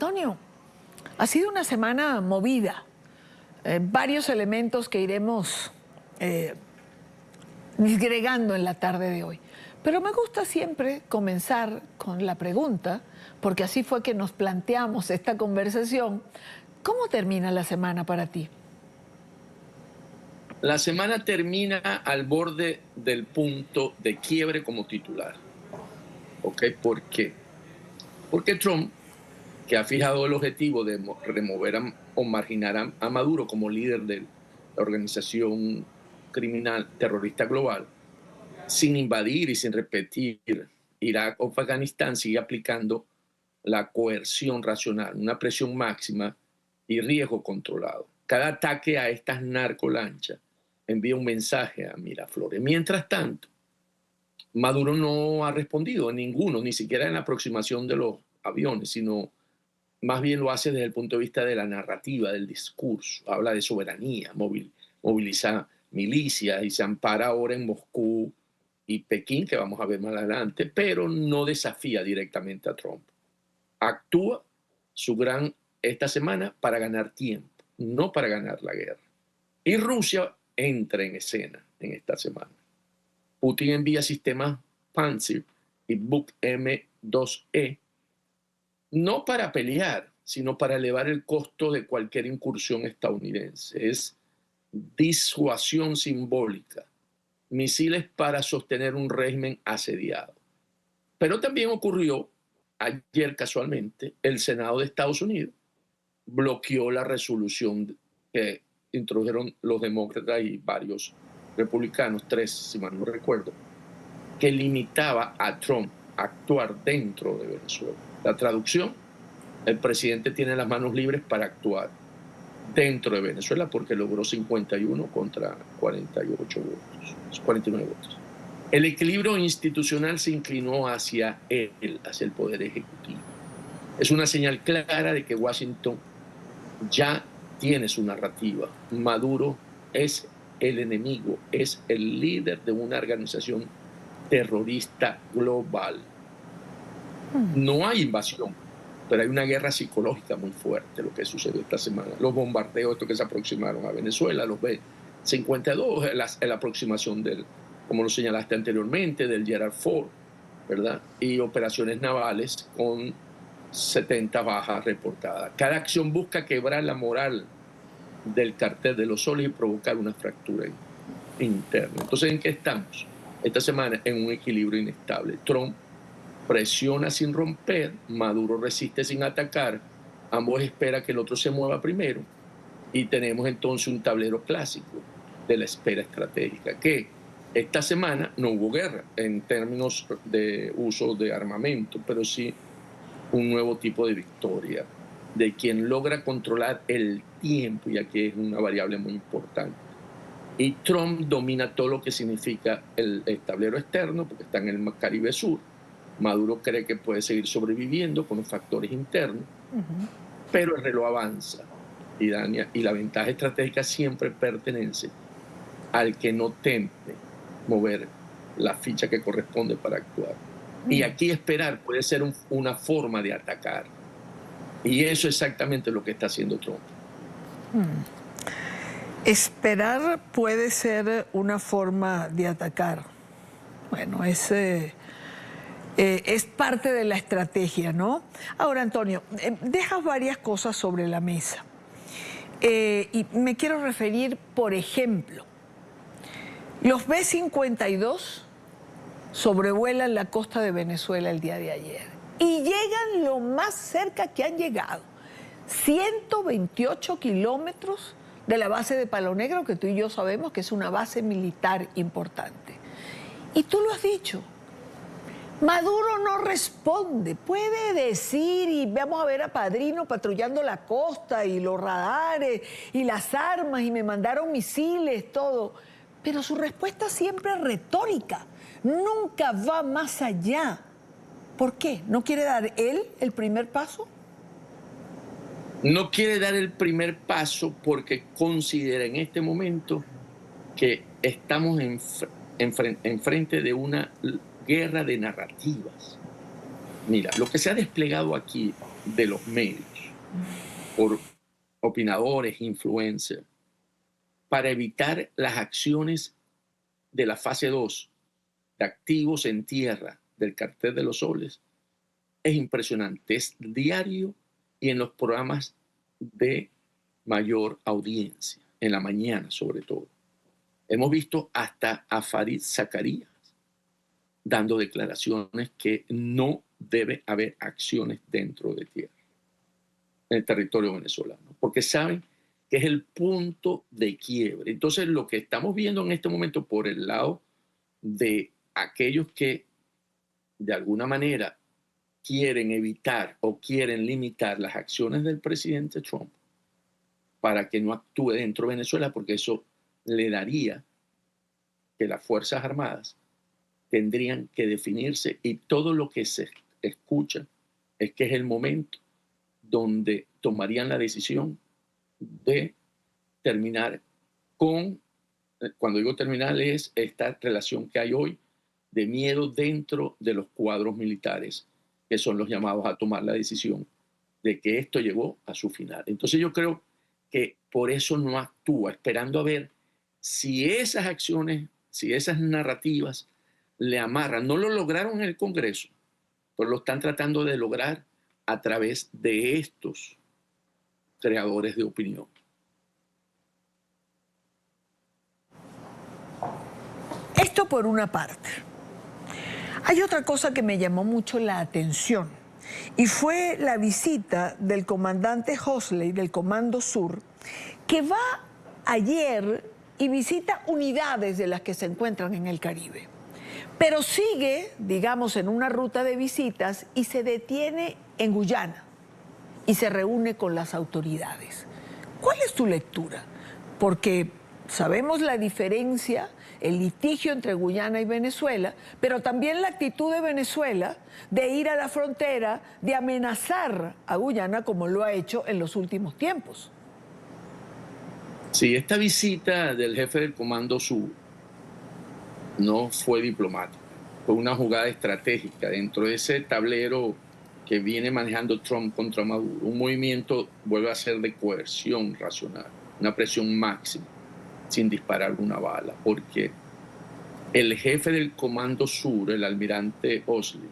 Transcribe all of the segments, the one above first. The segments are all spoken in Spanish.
Antonio, ha sido una semana movida, varios elementos que iremos disgregando en la tarde de hoy. Pero me gusta siempre comenzar con la pregunta, porque así fue que nos planteamos esta conversación. ¿Cómo termina la semana para ti? La semana termina al borde del punto de quiebre como titular. ¿Ok? ¿Por qué? Porque Trump, que ha fijado el objetivo de remover o marginar a Maduro como líder de la organización criminal terrorista global, sin invadir y sin repetir Irak o Afganistán, sigue aplicando la coerción racional, una presión máxima y riesgo controlado. Cada ataque a estas narcolanchas envía un mensaje a Miraflores. Mientras tanto, Maduro no ha respondido a ninguno, ni siquiera en la aproximación de los aviones, sino más bien lo hace desde el punto de vista de la narrativa, del discurso. Habla de soberanía, moviliza milicias y se ampara ahora en Moscú y Pekín, que vamos a ver más adelante, pero no desafía directamente a Trump. Actúa esta semana para ganar tiempo, no para ganar la guerra. Y Rusia entra en escena en esta semana. Putin envía sistemas Pantsir y Buk M2E no para pelear, sino para elevar el costo de cualquier incursión estadounidense. Es disuasión simbólica, misiles para sostener un régimen asediado. Pero también ocurrió ayer casualmente, el Senado de Estados Unidos bloqueó la resolución que introdujeron los demócratas y varios republicanos, 3 si mal no recuerdo, que limitaba a Trump a actuar dentro de Venezuela. La traducción: el presidente tiene las manos libres para actuar dentro de Venezuela porque logró 51 contra 48 votos, 49 votos. El equilibrio institucional se inclinó hacia él, hacia el poder ejecutivo. Es una señal clara de que Washington ya tiene su narrativa. Maduro es el enemigo, es el líder de una organización terrorista global. No hay invasión, pero hay una guerra psicológica muy fuerte, lo que sucedió esta semana. Los bombardeos estos que se aproximaron a Venezuela, los B-52, la aproximación del, como lo señalaste anteriormente, del Gerald Ford, ¿verdad? Y operaciones navales con 70 bajas reportadas. Cada acción busca quebrar la moral del cartel de los soles y provocar una fractura interna. Entonces, ¿en qué estamos? Esta semana en un equilibrio inestable. Trump presiona sin romper, Maduro resiste sin atacar, ambos esperan que el otro se mueva primero y tenemos entonces un tablero clásico de la espera estratégica, que esta semana no hubo guerra en términos de uso de armamento, pero sí un nuevo tipo de victoria, de quien logra controlar el tiempo, y aquí es una variable muy importante. Y Trump domina todo lo que significa el tablero externo, porque está en el Caribe Sur. Maduro cree que puede seguir sobreviviendo con los factores internos, pero el reloj avanza, y la ventaja estratégica siempre pertenece al que no teme mover la ficha que corresponde para actuar. Y aquí esperar puede ser una forma de atacar. Y eso es exactamente lo que está haciendo Trump. Esperar puede ser una forma de atacar. Bueno, es parte de la estrategia, ¿no? Ahora, Antonio, dejas varias cosas sobre la mesa. Y me quiero referir, por ejemplo, los B-52 sobrevuelan la costa de Venezuela el día de ayer y llegan lo más cerca que han llegado, 128 kilómetros de la base de Palo Negro, que tú y yo sabemos que es una base militar importante. Y tú lo has dicho, Maduro no responde, puede decir y vamos a ver a Padrino patrullando la costa y los radares y las armas y me mandaron misiles, todo, pero su respuesta siempre es retórica, nunca va más allá. ¿Por qué? ¿No quiere dar él el primer paso? No quiere dar el primer paso porque considera en este momento que estamos enfrente de una guerra de narrativas. Mira, lo que se ha desplegado aquí de los medios, por opinadores, influencers, para evitar las acciones de la fase 2 de activos en tierra del cartel de los soles, es impresionante. Es diario y en los programas de mayor audiencia, en la mañana sobre todo. Hemos visto hasta a Farid Zakarías dando declaraciones que no debe haber acciones dentro de tierra, en el territorio venezolano, porque saben que es el punto de quiebre. Entonces, lo que estamos viendo en este momento por el lado de aquellos que de alguna manera quieren evitar o quieren limitar las acciones del presidente Trump para que no actúe dentro de Venezuela, porque eso le daría que las Fuerzas Armadas tendrían que definirse, y todo lo que se escucha es que es el momento donde tomarían la decisión de terminar con, cuando digo terminar, es esta relación que hay hoy de miedo dentro de los cuadros militares, que son los llamados a tomar la decisión de que esto llegó a su final. Entonces yo creo que por eso no actúa, esperando a ver si esas acciones, si esas narrativas le amarran. No lo lograron en el Congreso, pero lo están tratando de lograr a través de estos creadores de opinión. Esto por una parte. Hay otra cosa que me llamó mucho la atención y fue la visita del comandante Hosley del Comando Sur, que va ayer y visita unidades de las que se encuentran en el Caribe. Pero sigue, digamos, en una ruta de visitas y se detiene en Guyana y se reúne con las autoridades. ¿Cuál es tu lectura? Porque sabemos la diferencia, el litigio entre Guyana y Venezuela, pero también la actitud de Venezuela de ir a la frontera, de amenazar a Guyana como lo ha hecho en los últimos tiempos. Sí, esta visita del jefe del Comando Sur no fue diplomática, fue una jugada estratégica dentro de ese tablero que viene manejando Trump contra Maduro. Un movimiento vuelve a ser de coerción racional, una presión máxima, sin disparar una bala, porque el jefe del Comando Sur, el almirante Hosley,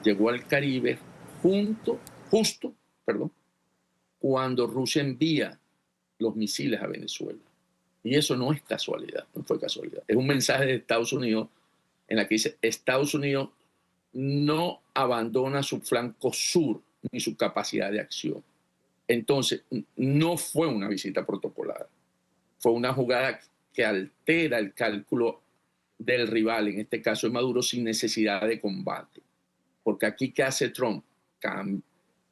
llegó al Caribe justo, cuando Rusia envía los misiles a Venezuela. Y eso no es casualidad, no fue casualidad. Es un mensaje de Estados Unidos en la que dice: Estados Unidos no abandona su flanco sur ni su capacidad de acción. Entonces, no fue una visita protocolar. Fue una jugada que altera el cálculo del rival, en este caso de Maduro, sin necesidad de combate. Porque aquí, ¿qué hace Trump?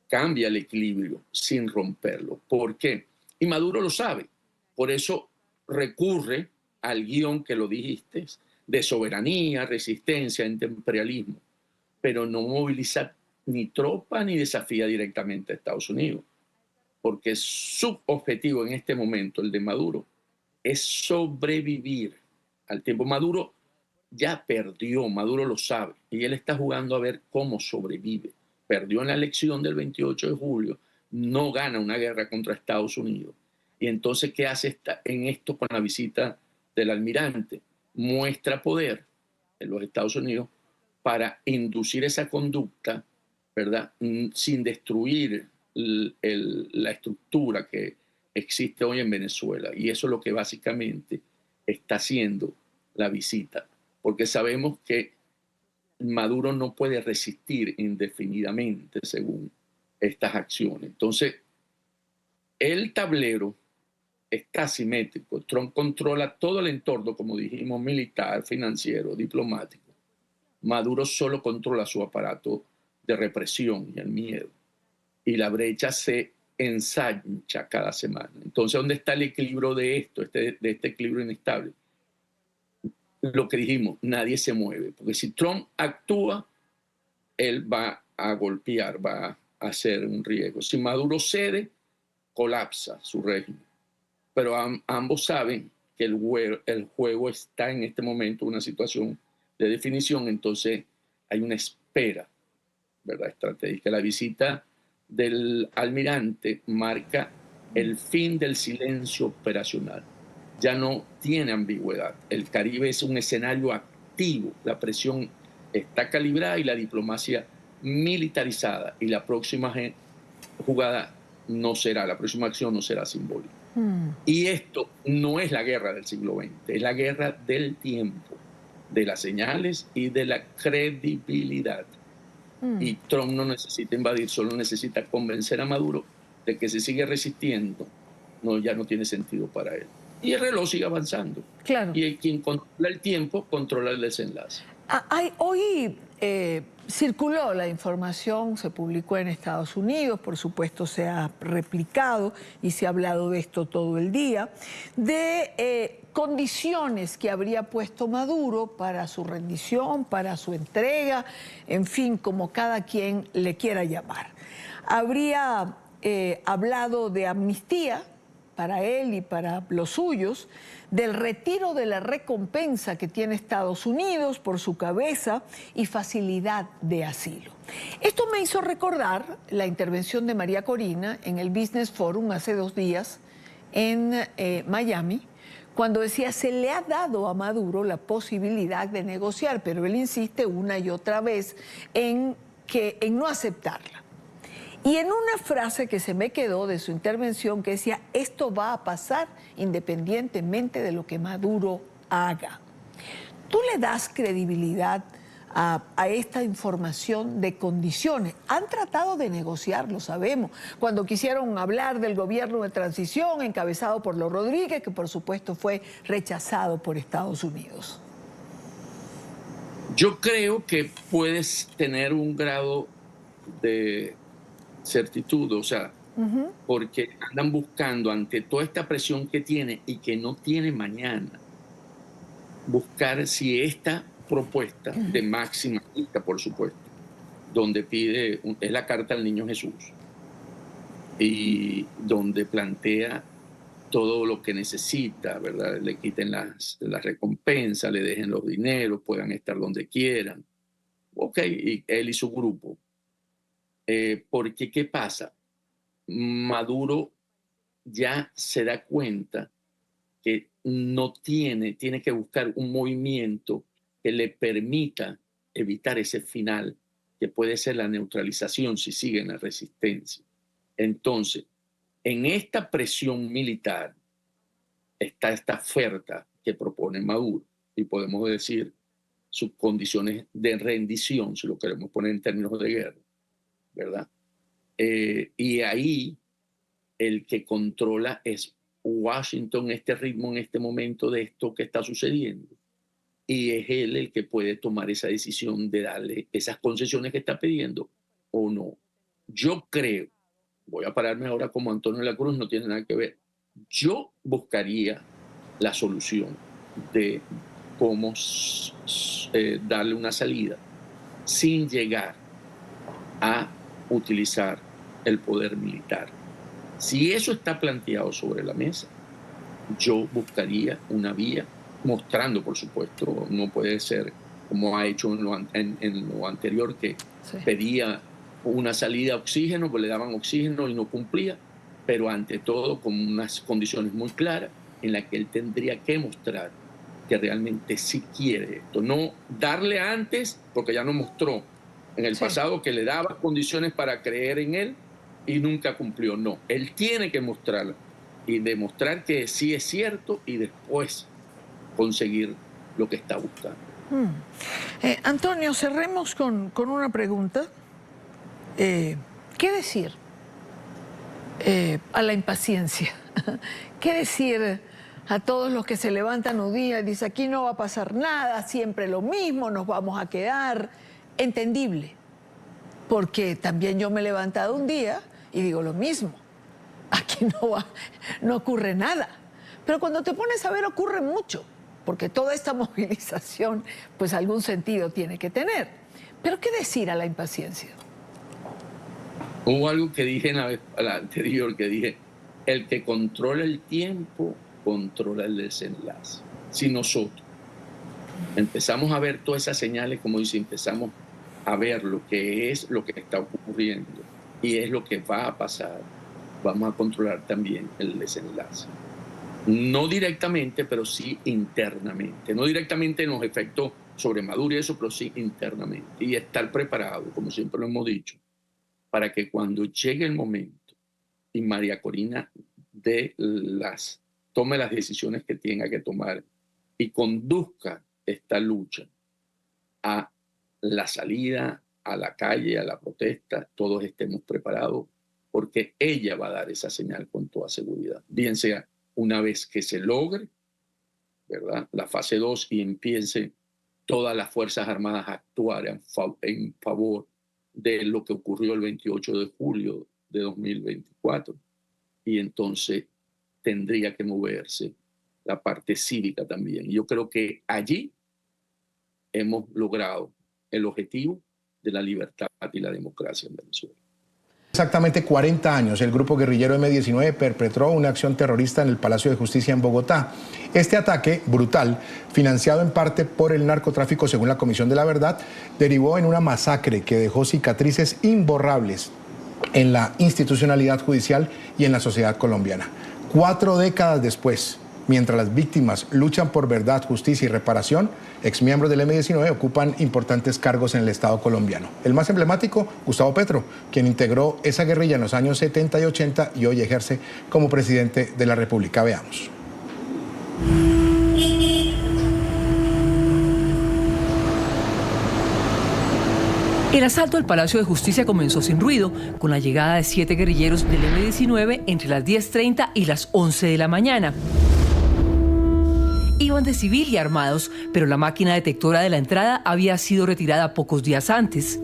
Cambia el equilibrio sin romperlo. ¿Por qué? Y Maduro lo sabe. Por eso recurre al guión que lo dijiste, de soberanía, resistencia, antiimperialismo, pero no moviliza ni tropa ni desafía directamente a Estados Unidos, porque su objetivo en este momento, el de Maduro, es sobrevivir al tiempo. Maduro ya perdió, Maduro lo sabe, y él está jugando a ver cómo sobrevive. Perdió en la elección del 28 de julio, no gana una guerra contra Estados Unidos. Y entonces, ¿qué hace en esto con la visita del almirante? Muestra poder en los Estados Unidos para inducir esa conducta, ¿verdad? Sin destruir la estructura que existe hoy en Venezuela. Y eso es lo que básicamente está haciendo la visita, porque sabemos que Maduro no puede resistir indefinidamente según estas acciones. Entonces, el tablero está asimétrico. Trump controla todo el entorno, como dijimos, militar, financiero, diplomático. Maduro solo controla su aparato de represión y el miedo. Y la brecha se ensancha cada semana. Entonces, ¿dónde está el equilibrio de esto, de este equilibrio inestable? Lo que dijimos, nadie se mueve. Porque si Trump actúa, él va a golpear, va a hacer un riesgo. Si Maduro cede, colapsa su régimen. Pero ambos saben que el juego está en este momento en una situación de definición, entonces hay una espera, ¿verdad?, estratégica. La visita del almirante marca el fin del silencio operacional. Ya no tiene ambigüedad. El Caribe es un escenario activo. La presión está calibrada y la diplomacia militarizada. Y la próxima jugada no será, la próxima acción no será simbólica. Y esto no es la guerra del siglo XX, es la guerra del tiempo, de las señales y de la credibilidad. Y Trump no necesita invadir, solo necesita convencer a Maduro de que si sigue resistiendo, ya no tiene sentido para él. Y el reloj sigue avanzando. Claro. Y quien controla el tiempo, controla el desenlace. Hoy circuló la información, se publicó en Estados Unidos, por supuesto se ha replicado y se ha hablado de esto todo el día, de condiciones que habría puesto Maduro para su rendición, para su entrega, en fin, como cada quien le quiera llamar. Habría hablado de amnistía para él y para los suyos, del retiro de la recompensa que tiene Estados Unidos por su cabeza y facilidad de asilo. Esto me hizo recordar la intervención de María Corina en el Business Forum hace 2 días en Miami, cuando decía, se le ha dado a Maduro la posibilidad de negociar, pero él insiste una y otra vez en no aceptarla. Y en una frase que se me quedó de su intervención que decía, esto va a pasar independientemente de lo que Maduro haga. ¿Tú le das credibilidad a esta información de condiciones? Han tratado de negociar, lo sabemos, cuando quisieron hablar del gobierno de transición encabezado por los Rodríguez, que por supuesto fue rechazado por Estados Unidos. Yo creo que puedes tener un grado de certitud, o sea, porque andan buscando ante toda esta presión que tiene y que no tiene mañana, buscar si esta propuesta de máxima lista, por supuesto, donde pide, es la carta al niño Jesús, y donde plantea todo lo que necesita, ¿verdad? Le quiten las recompensas, le dejen los dineros, puedan estar donde quieran. Ok, y él y su grupo. Porque, ¿qué pasa? Maduro ya se da cuenta que no tiene que buscar un movimiento que le permita evitar ese final, que puede ser la neutralización si sigue en la resistencia. Entonces, en esta presión militar está esta oferta que propone Maduro, y podemos decir sus condiciones de rendición, si lo queremos poner en términos de guerra, ¿verdad? Y ahí el que controla es Washington, este ritmo en este momento de esto que está sucediendo. Y es él el que puede tomar esa decisión de darle esas concesiones que está pidiendo o no. Yo creo, voy a pararme ahora como Antonio de la Cruz, no tiene nada que ver. Yo buscaría la solución de cómo darle una salida sin llegar a utilizar el poder militar. Si eso está planteado sobre la mesa, yo buscaría una vía, mostrando, por supuesto, no puede ser como ha hecho en lo anterior, que pedía una salida a oxígeno, pues le daban oxígeno y no cumplía, pero ante todo con unas condiciones muy claras en las que él tendría que mostrar que realmente sí quiere esto. No darle antes, porque ya no mostró en el pasado que le daba condiciones para creer en él y nunca cumplió. No, él tiene que mostrarla y demostrar que sí es cierto y después conseguir lo que está buscando. Antonio, cerremos con una pregunta. ¿Qué decir a la impaciencia? ¿Qué decir a todos los que se levantan un día y dicen aquí no va a pasar nada, siempre lo mismo, nos vamos a quedar? Entendible, porque también yo me he levantado un día y digo lo mismo, aquí no ocurre nada, pero cuando te pones a ver ocurre mucho, porque toda esta movilización pues algún sentido tiene que tener. Pero ¿qué decir a la impaciencia? Hubo algo que dije en la anterior, que dije, el que controla el tiempo controla el desenlace. Si nosotros empezamos a ver todas esas señales, como dice, empezamos a ver lo que es lo que está ocurriendo y es lo que va a pasar. Vamos a controlar también el desenlace. No directamente, pero sí internamente. No directamente en los efectos sobre Maduro y eso, pero sí internamente. Y estar preparado, como siempre lo hemos dicho, para que cuando llegue el momento y María Corina tome las decisiones que tenga que tomar y conduzca esta lucha a la salida, a la calle, a la protesta, todos estemos preparados, porque ella va a dar esa señal con toda seguridad. Bien sea una vez que se logre, ¿verdad?, la fase 2 y empiecen todas las Fuerzas Armadas a actuar en favor de lo que ocurrió el 28 de julio de 2024. Y entonces tendría que moverse la parte cívica también. Yo creo que allí hemos logrado el objetivo de la libertad y la democracia en Venezuela. Exactamente 40 años, el grupo guerrillero M-19 perpetró una acción terrorista en el Palacio de Justicia en Bogotá. Este ataque brutal, financiado en parte por el narcotráfico según la Comisión de la Verdad, derivó en una masacre que dejó cicatrices imborrables en la institucionalidad judicial y en la sociedad colombiana. 4 décadas después, mientras las víctimas luchan por verdad, justicia y reparación, exmiembros del M-19 ocupan importantes cargos en el Estado colombiano. El más emblemático, Gustavo Petro, quien integró esa guerrilla en los años 70 y 80 y hoy ejerce como presidente de la República. Veamos. El asalto al Palacio de Justicia comenzó sin ruido, con la llegada de 7 guerrilleros del M-19 entre las 10:30 y las 11 de la mañana. Iban de civil y armados, pero la máquina detectora de la entrada había sido retirada pocos días antes.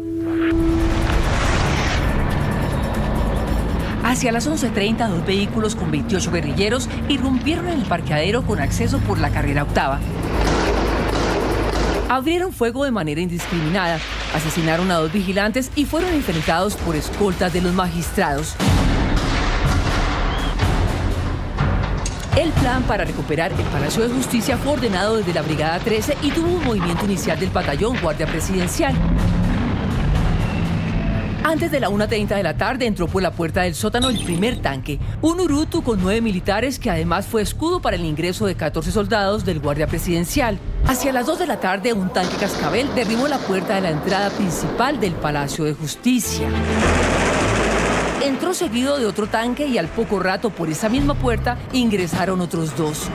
Hacia las 11:30, 2 vehículos con 28 guerrilleros irrumpieron en el parqueadero con acceso por la carrera 8ª. Abrieron fuego de manera indiscriminada, asesinaron a 2 vigilantes y fueron enfrentados por escoltas de los magistrados. El plan para recuperar el Palacio de Justicia fue ordenado desde la Brigada 13 y tuvo un movimiento inicial del batallón Guardia Presidencial. Antes de la 1:30 de la tarde entró por la puerta del sótano el primer tanque, un Urutu con 9 militares que además fue escudo para el ingreso de 14 soldados del Guardia Presidencial. Hacia las 2 de la tarde un tanque Cascabel derribó la puerta de la entrada principal del Palacio de Justicia. Entró seguido de otro tanque y al poco rato por esa misma puerta ingresaron otros 2.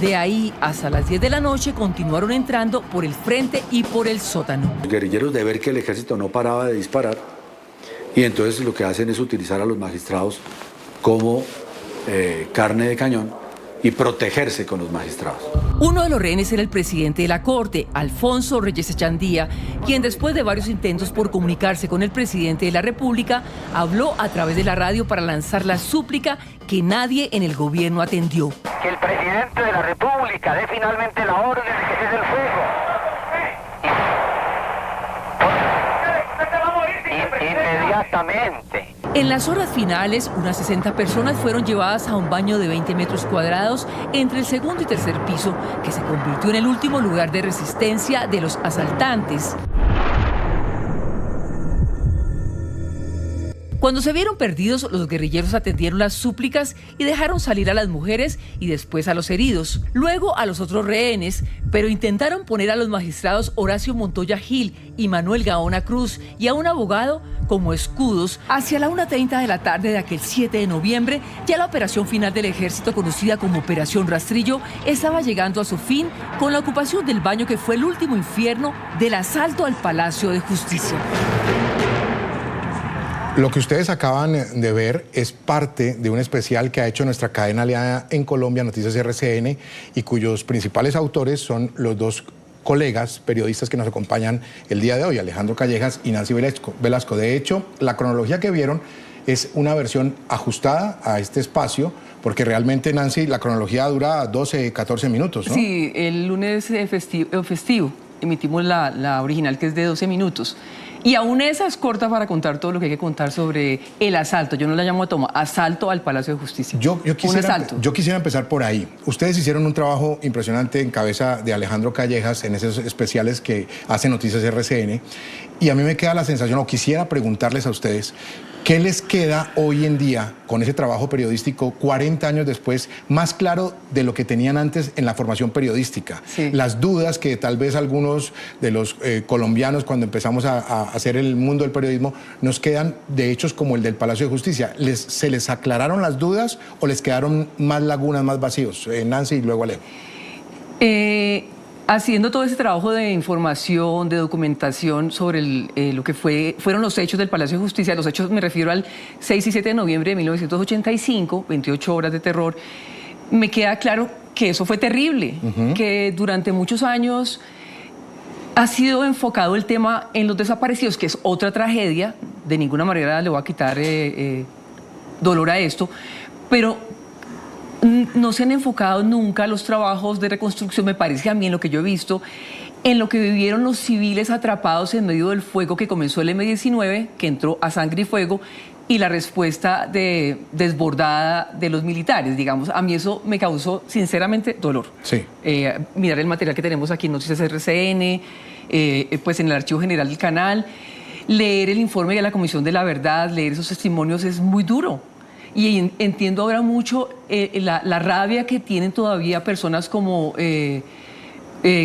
De ahí hasta las 10 de la noche continuaron entrando por el frente y por el sótano. Los guerrilleros, de ver que el ejército no paraba de disparar, y entonces lo que hacen es utilizar a los magistrados como carne de cañón y protegerse con los magistrados. Uno de los rehenes era el presidente de la Corte, Alfonso Reyes Echandía, quien después de varios intentos por comunicarse con el presidente de la República, habló a través de la radio para lanzar la súplica que nadie en el gobierno atendió. Que el presidente de la República dé finalmente la orden de que cese el fuego. Inmediatamente. En las horas finales, unas 60 personas fueron llevadas a un baño de 20 metros cuadrados entre el segundo y tercer piso, que se convirtió en el último lugar de resistencia de los asaltantes. Cuando se vieron perdidos, los guerrilleros atendieron las súplicas y dejaron salir a las mujeres y después a los heridos, luego a los otros rehenes, pero intentaron poner a los magistrados Horacio Montoya Gil y Manuel Gaona Cruz y a un abogado como escudos. Hacia la 1:30 de la tarde de aquel 7 de noviembre, ya la operación final del ejército, conocida como Operación Rastrillo, estaba llegando a su fin con la ocupación del baño que fue el último infierno del asalto al Palacio de Justicia. Lo que ustedes acaban de ver es parte de un especial que ha hecho nuestra cadena aliada en Colombia, Noticias RCN, y cuyos principales autores son los 2 colegas periodistas que nos acompañan el día de hoy, Alejandro Callejas y Nancy Velasco. De hecho, la cronología que vieron es una versión ajustada a este espacio, porque realmente, Nancy, la cronología dura 12, 14 minutos, ¿no? Sí, el lunes festivo emitimos la original, que es de 12 minutos. Y aún esa es corta para contar todo lo que hay que contar sobre el asalto. Yo no la llamo toma, asalto al Palacio de Justicia. Yo quisiera empezar por ahí. Ustedes hicieron un trabajo impresionante en cabeza de Alejandro Callejas en esos especiales que hace Noticias RCN. Y a mí me queda la sensación, o quisiera preguntarles a ustedes, ¿qué les queda hoy en día con ese trabajo periodístico, 40 años después, más claro de lo que tenían antes en la formación periodística? Sí. Las dudas que tal vez algunos de los colombianos, cuando empezamos a hacer el mundo del periodismo, nos quedan de hechos como el del Palacio de Justicia. ¿Se les aclararon las dudas o les quedaron más lagunas, más vacíos? Nancy y luego Alejo. Haciendo todo ese trabajo de información, de documentación sobre lo que fueron los hechos del Palacio de Justicia, los hechos me refiero al 6 y 7 de noviembre de 1985, 28 horas de terror, me queda claro que eso fue terrible, que durante muchos años ha sido enfocado el tema en los desaparecidos, que es otra tragedia, de ninguna manera le voy a quitar dolor a esto, pero no se han enfocado nunca los trabajos de reconstrucción, me parece a mí, en lo que yo he visto, en lo que vivieron los civiles atrapados en medio del fuego que comenzó el M-19, que entró a sangre y fuego, y la respuesta desbordada de los militares, digamos. A mí eso me causó, sinceramente, dolor. Sí. Mirar el material que tenemos aquí en Noticias RCN, pues en el Archivo General del Canal, leer el informe de la Comisión de la Verdad, leer esos testimonios es muy duro. Y entiendo ahora mucho la rabia que tienen todavía personas como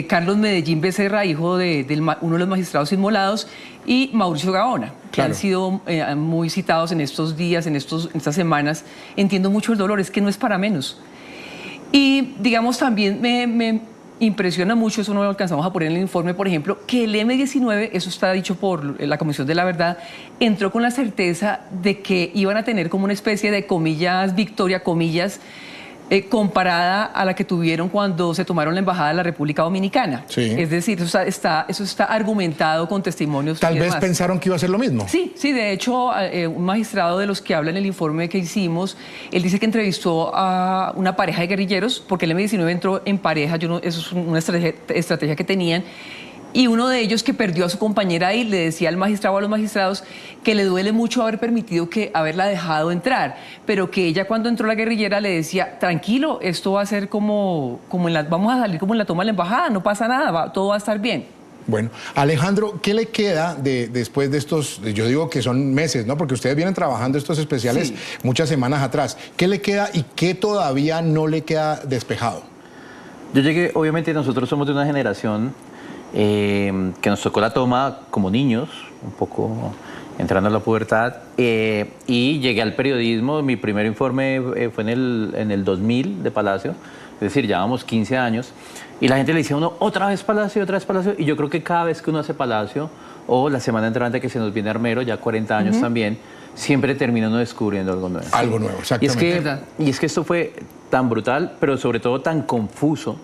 Carlos Medellín Becerra, hijo de uno de los magistrados inmolados, y Mauricio Gaona, que han sido muy citados en estos días, en estas semanas. Entiendo mucho el dolor, es que no es para menos. Y digamos también me impresiona mucho, eso no lo alcanzamos a poner en el informe, por ejemplo, que el M-19, eso está dicho por la Comisión de la Verdad, entró con la certeza de que iban a tener como una especie de, comillas, victoria, comillas, comparada a la que tuvieron cuando se tomaron la Embajada de la República Dominicana. Sí. Es decir, eso está argumentado con testimonios. Tal vez pensaron que iba a ser lo mismo. Sí, de hecho, un magistrado de los que habla en el informe que hicimos, él dice que entrevistó a una pareja de guerrilleros, porque el M-19 entró en pareja, eso es una estrategia que tenían, y uno de ellos, que perdió a su compañera ahí, le decía al magistrado o a los magistrados que le duele mucho haber permitido haberla dejado entrar, pero que ella, cuando entró la guerrillera, le decía: tranquilo, esto va a ser vamos a salir como en la toma de la embajada, no pasa nada, todo va a estar bien. Bueno, Alejandro, ¿qué le queda después de estos, yo digo que son meses, ¿no? Porque ustedes vienen trabajando estos especiales muchas semanas atrás. ¿Qué le queda y qué todavía no le queda despejado? Yo llegué, obviamente nosotros somos de una generación que nos tocó la toma como niños, un poco entrando a la pubertad, y llegué al periodismo. Mi primer informe fue en el 2000 de Palacio, es decir, llevábamos 15 años, y la gente le decía a uno: otra vez Palacio, y yo creo que cada vez que uno hace Palacio, o la semana entrante que se nos viene Armero, ya 40 años también, siempre termina uno descubriendo algo nuevo. Algo nuevo, exactamente. Y es que esto fue tan brutal, pero sobre todo tan confuso,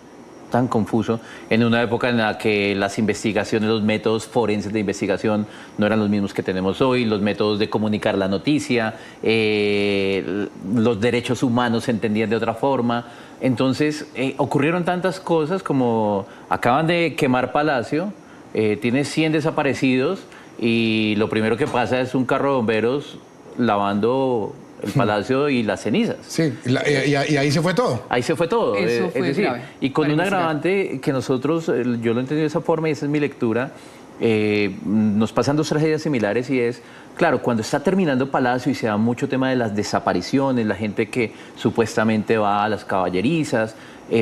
en una época en la que las investigaciones, los métodos forenses de investigación no eran los mismos que tenemos hoy, los métodos de comunicar la noticia, los derechos humanos se entendían de otra forma. Entonces ocurrieron tantas cosas, como acaban de quemar Palacio, tiene 100 desaparecidos, y lo primero que pasa es un carro de bomberos lavando el Palacio y las cenizas. Sí, y ahí se fue todo. Ahí se fue todo. Eso fue grave. Y con un agravante que nosotros, yo lo entendí de esa forma, y esa es mi lectura, nos pasan dos tragedias similares, y es, claro, cuando está terminando Palacio y se da mucho tema de las desapariciones, la gente que supuestamente va a las caballerizas,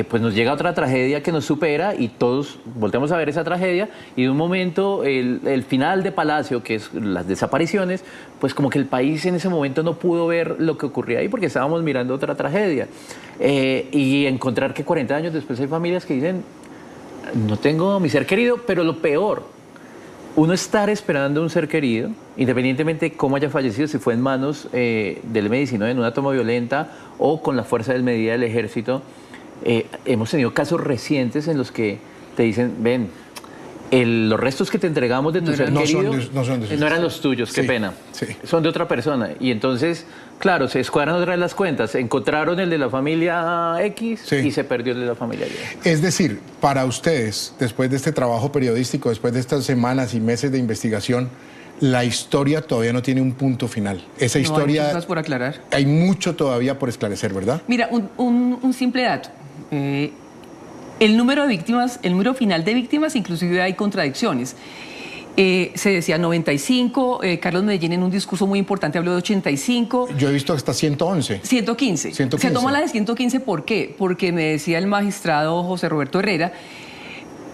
pues nos llega otra tragedia que nos supera, y todos volteamos a ver esa tragedia, y de un momento el final de Palacio, que es las desapariciones, pues como que el país en ese momento no pudo ver lo que ocurría ahí porque estábamos mirando otra tragedia, y encontrar que 40 años después hay familias que dicen: no tengo a mi ser querido. Pero lo peor, uno estar esperando a un ser querido, independientemente de cómo haya fallecido, si fue en manos del M-19 en una toma violenta o con la fuerza del medida del ejército. Hemos tenido casos recientes en los que te dicen: ven, los restos que te entregamos de tu ser querido no eran los tuyos, qué pena, son de otra persona. Y entonces, claro, se escuadran otra vez las cuentas, encontraron el de la familia X y se perdió el de la familia Y. Es decir, para ustedes, después de este trabajo periodístico, después de estas semanas y meses de investigación, la historia todavía no tiene un punto final. Esa historia... Hay cosas por aclarar. Hay mucho todavía por esclarecer, ¿verdad? Mira, un simple dato. El número final de víctimas, inclusive hay contradicciones. Se decía 95, Carlos Medellín en un discurso muy importante habló de 85. Yo he visto hasta 111. 115. Se toma la de 115, ¿por qué? Porque me decía el magistrado José Roberto Herrera,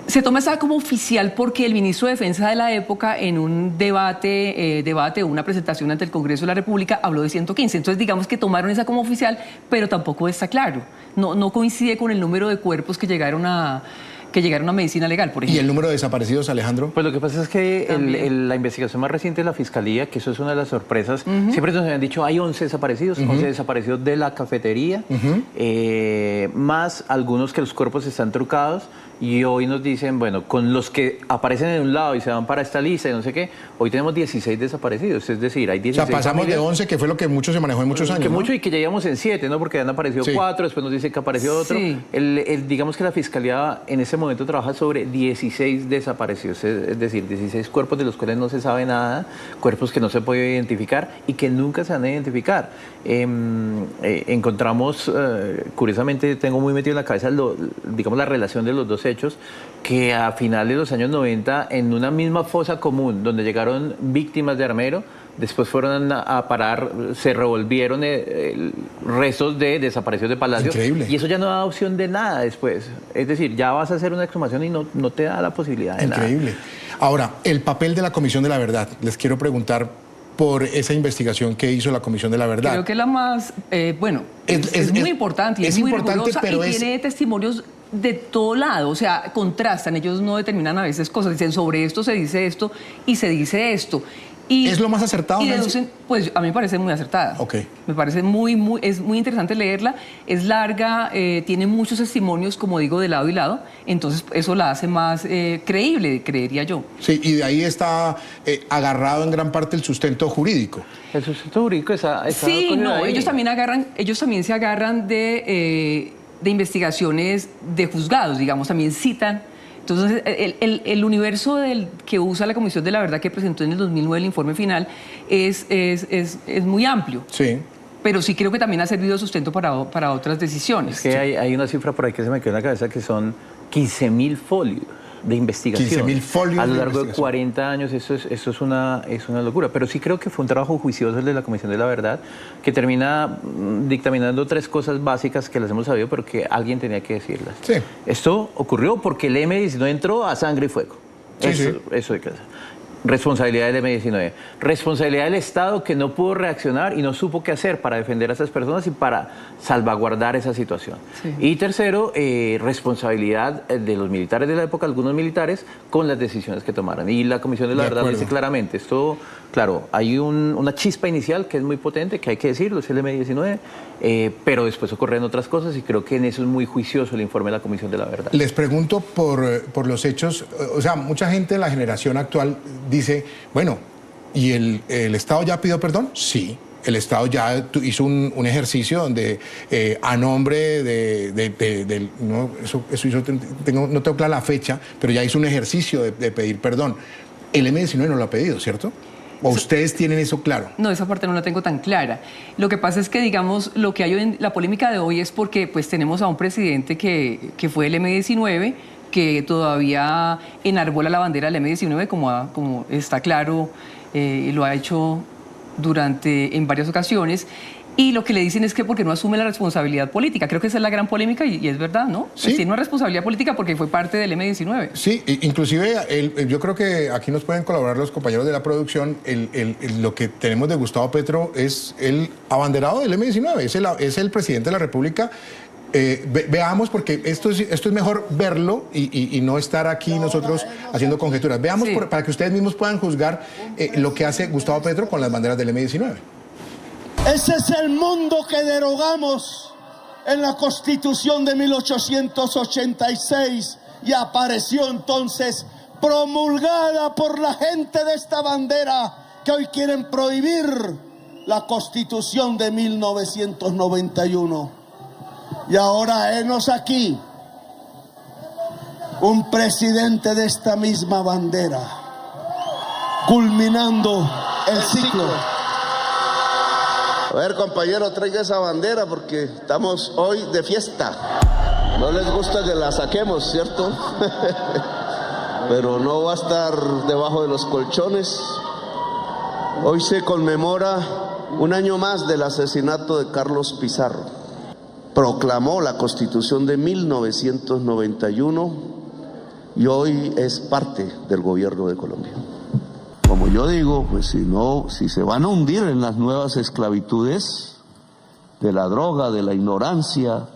se toma esa como oficial porque el ministro de Defensa de la época en un debate, una presentación ante el Congreso de la República, habló de 115. Entonces digamos que tomaron esa como oficial, pero tampoco está claro. No coincide con el número de cuerpos que llegaron a medicina legal, por ejemplo. ¿Y el número de desaparecidos, Alejandro? Pues lo que pasa es que la investigación más reciente de la Fiscalía, que eso es una de las sorpresas, siempre nos habían dicho hay 11 desaparecidos, 11 desaparecidos de la cafetería, más algunos que los cuerpos están trucados, y hoy nos dicen, bueno, con los que aparecen en un lado y se van para esta lista y no sé qué, hoy tenemos 16 desaparecidos, es decir, hay 16 O sea, pasamos familias, de 11, que fue lo que mucho se manejó en muchos años, que ¿no? mucho, y que ya íbamos en 7, ¿no? Porque han aparecido 4, después nos dice que apareció otro. Sí. Digamos que la Fiscalía en ese momento trabaja sobre 16 desaparecidos, es decir, 16 cuerpos de los cuales no se sabe nada, cuerpos que no se puede identificar y que nunca se van a identificar. Encontramos, curiosamente, tengo muy metido en la cabeza, digamos, la relación de los dos hechos, que a finales de los años 90, en una misma fosa común, donde llegaron víctimas de Armero, después fueron a parar, se revolvieron restos de desaparecidos de Palacio. Increíble. Y eso ya no da opción de nada después. Es decir, ya vas a hacer una exhumación y no te da la posibilidad de nada. Increíble. Ahora, el papel de la Comisión de la Verdad. Les quiero preguntar por esa investigación que hizo la Comisión de la Verdad. Creo que la más, es muy importante y es muy importante, rigurosa, pero y tiene testimonios de todo lado, o sea, contrastan, ellos no determinan a veces cosas, dicen sobre esto se dice esto y se dice esto. Y, ¿Es lo más acertado? Y deducen, pues a mí me parece muy acertada. Ok. Me parece es muy interesante leerla, es larga, tiene muchos testimonios, como digo, de lado y lado, entonces eso la hace más creíble, creería yo. Sí, y de ahí está agarrado en gran parte el sustento jurídico. El sustento jurídico está Sí, no, ahí. ellos también se agarran de investigaciones de juzgados, digamos, también citan. Entonces, el universo que usa la Comisión de la Verdad, que presentó en el 2009 el informe final, es muy amplio. Sí. Pero sí creo que también ha servido de sustento para otras decisiones. Es que hay una cifra por ahí que se me quedó en la cabeza, que son 15.000 folios de investigación. 15.000 folios a lo de largo de investigación. 40 años, eso es una locura. Pero sí creo que fue un trabajo juicioso el de la Comisión de la Verdad, que termina dictaminando 3 cosas básicas que las hemos sabido, pero que alguien tenía que decirlas. Sí. Esto ocurrió porque el M-19 entró a sangre y fuego. Eso hay que hacer. Responsabilidad del M-19. Responsabilidad del Estado, que no pudo reaccionar y no supo qué hacer para defender a esas personas y para salvaguardar esa situación. Sí. Y tercero, responsabilidad de los militares de la época, algunos militares, con las decisiones que tomaran. Y la Comisión de la Verdad dice claramente, esto, claro, hay una chispa inicial que es muy potente, que hay que decirlo, es el M-19, pero después ocurren otras cosas y creo que en eso es muy juicioso el informe de la Comisión de la Verdad. Les pregunto por los hechos, o sea, mucha gente de la generación actual dice, bueno, ¿y el Estado ya pidió perdón? Sí. El Estado ya hizo un ejercicio donde a nombre no, eso hizo, no tengo clara la fecha, pero ya hizo un ejercicio de pedir perdón. El M-19 no lo ha pedido, ¿cierto? ¿O ustedes tienen eso claro? No, esa parte no la tengo tan clara. Lo que pasa es que, digamos, lo que hay en la polémica de hoy es porque pues tenemos a un presidente que fue el M-19, que todavía enarbola la bandera del M-19, como está claro, y lo ha hecho en varias ocasiones, y lo que le dicen es que porque no asume la responsabilidad política. Creo que esa es la gran polémica y es verdad, ¿no? Sí. Pues tiene una responsabilidad política porque fue parte del M-19. Sí, inclusive yo creo que aquí nos pueden colaborar los compañeros de la producción. Lo que tenemos de Gustavo Petro es el abanderado del M-19, es el presidente de la República. Veamos, porque esto es mejor verlo y no estar aquí nosotros haciendo conjeturas. Veamos para que ustedes mismos puedan juzgar lo que hace Gustavo Petro con las banderas del M-19. Ese es el mundo que derogamos en la Constitución de 1886 y apareció entonces promulgada por la gente de esta bandera que hoy quieren prohibir la Constitución de 1991. Y ahora henos aquí un presidente de esta misma bandera, culminando el ciclo. A ver, compañero, traiga esa bandera porque estamos hoy de fiesta. No les gusta que la saquemos, ¿cierto? Pero no va a estar debajo de los colchones. Hoy se conmemora un año más del asesinato de Carlos Pizarro. Proclamó la Constitución de 1991 y hoy es parte del gobierno de Colombia. Como yo digo, pues si se van a hundir en las nuevas esclavitudes de la droga, de la ignorancia,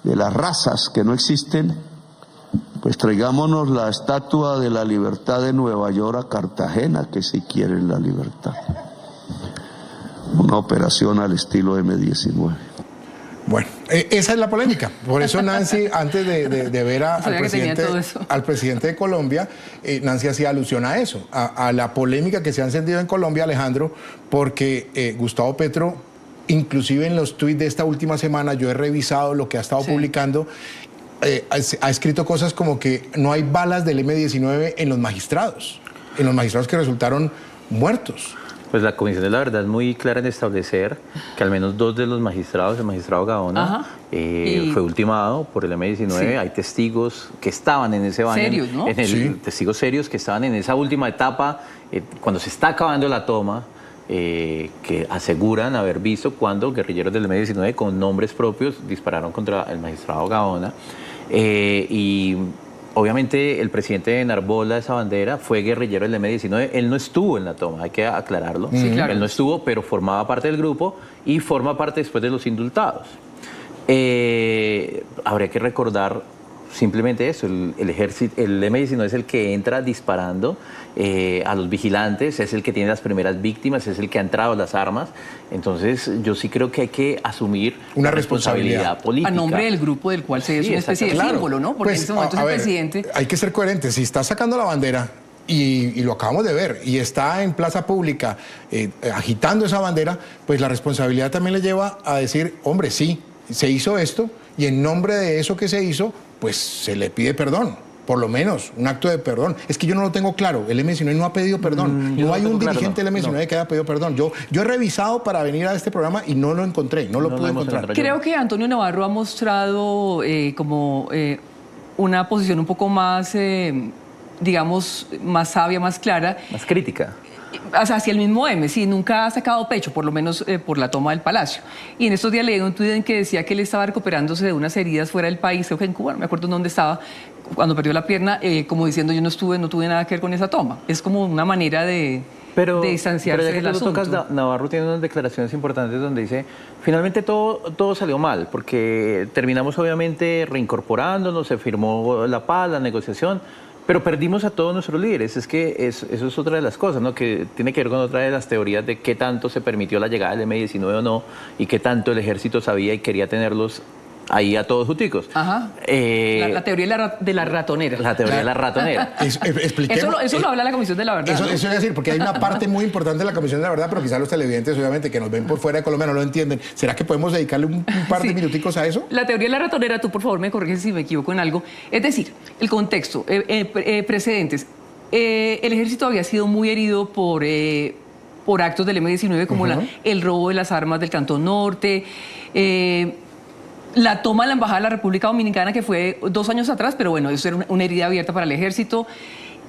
de las razas que no existen, pues traigámonos la estatua de la libertad de Nueva York a Cartagena, que si quieren la libertad. Una operación al estilo M-19. Bueno, esa es la polémica. Por eso Nancy, antes de ver al presidente de Colombia, Nancy hacía alusión a eso, a la polémica que se ha encendido en Colombia, Alejandro, porque Gustavo Petro, inclusive en los tuits de esta última semana, yo he revisado lo que ha estado publicando, ha escrito cosas como que no hay balas del M-19 en los magistrados que resultaron muertos. Pues la Comisión de la Verdad es muy clara en establecer que al menos 2 de los magistrados, el magistrado Gaona, fue ultimado por el M-19. Sí. Hay testigos que estaban en ese baño. Serios, ¿no? Testigos serios que estaban en esa última etapa, cuando se está acabando la toma, que aseguran haber visto cuando guerrilleros del M-19 con nombres propios dispararon contra el magistrado Gaona. Y obviamente el presidente de Enarbola esa bandera fue guerrillero del M-19, él no estuvo en la toma, hay que aclararlo. Sí, claro. Él no estuvo, pero formaba parte del grupo y forma parte después de los indultados. Habría que recordar simplemente eso, el ejército, el M-19 es el que entra disparando a los vigilantes, es el que tiene las primeras víctimas, es el que ha entrado las armas. Entonces yo sí creo que hay que asumir una responsabilidad política. A nombre del grupo del cual se es una especie de símbolo, ¿no? Porque pues, en ese momento es el presidente. Hay que ser coherentes, si está sacando la bandera y lo acabamos de ver, y está en plaza pública agitando esa bandera, pues la responsabilidad también le lleva a decir, hombre, sí, se hizo esto, y en nombre de eso que se hizo, pues se le pide perdón, por lo menos un acto de perdón. Es que yo no lo tengo claro, el M-19 no ha pedido perdón, no hay un dirigente del M-19 que haya pedido perdón. Yo he revisado para venir a este programa y no lo encontré, no lo pude encontrar. Creo que Antonio Navarro ha mostrado como una posición un poco más, digamos, más sabia, más clara. Más crítica. Hacia el mismo M, sí, nunca ha sacado pecho, por lo menos por la toma del Palacio. Y en estos días leí un tuit en que decía que él estaba recuperándose de unas heridas fuera del país, creo que en Cuba, no me acuerdo en dónde estaba, cuando perdió la pierna, como diciendo yo no tuve nada que ver con esa toma. Es como una manera de distanciarse del asunto. Pero ya que tú tocas, Navarro tiene unas declaraciones importantes donde dice, finalmente todo salió mal, porque terminamos obviamente reincorporándonos, se firmó la paz, la negociación, pero perdimos a todos nuestros líderes. Es que eso es otra de las cosas, ¿no? Que tiene que ver con otra de las teorías de qué tanto se permitió la llegada del M-19 o no, y qué tanto el ejército sabía y quería tenerlos ahí a todos juticos. Ajá. La teoría de la ratonera. La teoría de la ratonera. Eso lo habla la Comisión de la Verdad. Eso es decir, porque hay una parte muy importante de la Comisión de la Verdad, pero quizás los televidentes, obviamente, que nos ven por fuera de Colombia no lo entienden. ¿Será que podemos dedicarle un par de minuticos a eso? La teoría de la ratonera, tú por favor me corriges si me equivoco en algo. Es decir, el contexto, precedentes. El ejército había sido muy herido por actos del M-19, como el robo de las armas del Cantón Norte, la toma de la Embajada de la República Dominicana, que fue 2 años atrás, pero bueno, eso era una herida abierta para el ejército.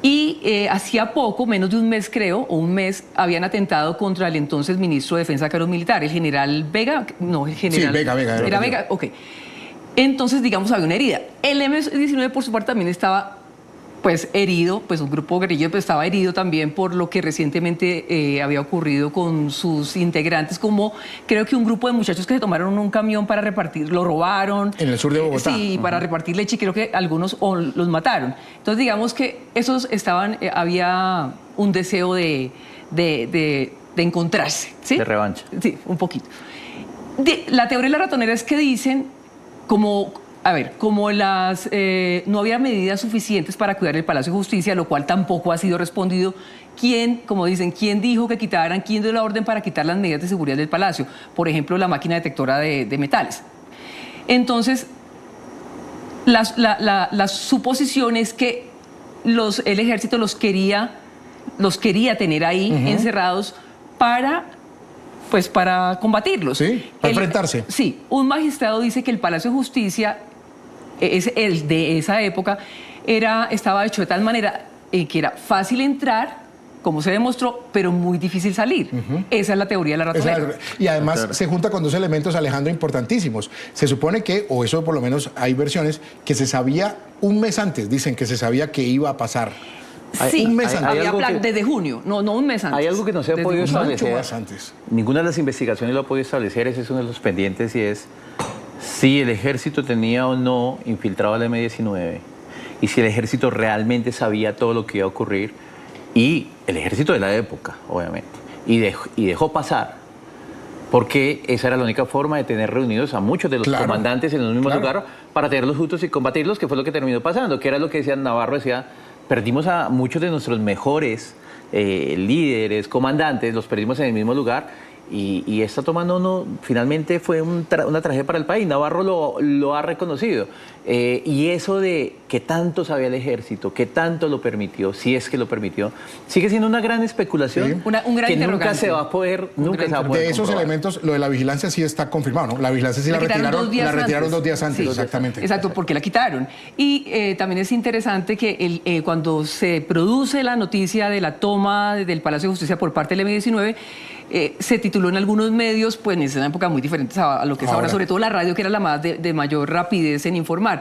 Y hacía poco, menos de un mes creo, o un mes, habían atentado contra el entonces ministro de Defensa Militar, el general Vega. No, el general. Sí, Vega. Era Vega, ok. Entonces, digamos, había una herida. El M-19, por su parte, también estaba pues herido, pues un grupo guerrillero pues, estaba herido también por lo que recientemente había ocurrido con sus integrantes, como creo que un grupo de muchachos que se tomaron un camión para repartir, lo robaron. En el sur de Bogotá. Sí, para repartir leche, y creo que algunos los mataron. Entonces digamos que esos estaban, había un deseo de encontrarse, ¿sí? De revancha. Sí, un poquito. La teoría de la ratonera es que dicen como no había medidas suficientes para cuidar el Palacio de Justicia, lo cual tampoco ha sido respondido. ¿Quién dijo que quitaran, quién dio la orden para quitar las medidas de seguridad del Palacio? Por ejemplo, la máquina detectora de metales. Entonces, la suposición es que el ejército los quería los quería tener ahí encerrados para combatirlos. Sí, para enfrentarse. Sí, un magistrado dice que el Palacio de Justicia, el de esa época, estaba hecho de tal manera que era fácil entrar, como se demostró, pero muy difícil salir. Esa es la teoría de la ratonera. Y además se junta con dos elementos, Alejandro, importantísimos. Se supone que, o eso por lo menos hay versiones, que se sabía un mes antes, dicen que se sabía que iba a pasar. Sí, un mes antes. había plan desde junio, no un mes antes. Hay algo que no se ha podido establecer. Mucho más antes. Ninguna de las investigaciones lo ha podido establecer, ese es uno de los pendientes, y es si el ejército tenía o no infiltrado al M-19 y si el ejército realmente sabía todo lo que iba a ocurrir, y el ejército de la época, obviamente, y dejó pasar, porque esa era la única forma de tener reunidos a muchos de los comandantes en el mismo lugar para tenerlos juntos y combatirlos, que fue lo que terminó pasando, que era lo que decía Navarro, decía, perdimos a muchos de nuestros mejores líderes, comandantes, los perdimos en el mismo lugar. Y esta toma finalmente fue una tragedia para el país. Navarro lo ha reconocido. Y eso de que tanto sabía el ejército, que tanto lo permitió, si es que lo permitió, sigue siendo una gran especulación. Sí. Un gran que nunca interrogante. se va a poder, De esos comprobar. elementos, lo de la vigilancia sí está confirmado, ¿no? La vigilancia sí la retiraron 2 días antes, Sí, exactamente. Exacto, porque la quitaron. Y también es interesante que cuando se produce la noticia de la toma del Palacio de Justicia por parte del M-19, se tituló en algunos medios, pues en esa época muy diferentes a lo que es ahora, sobre todo la radio, que era la más de mayor rapidez en informar.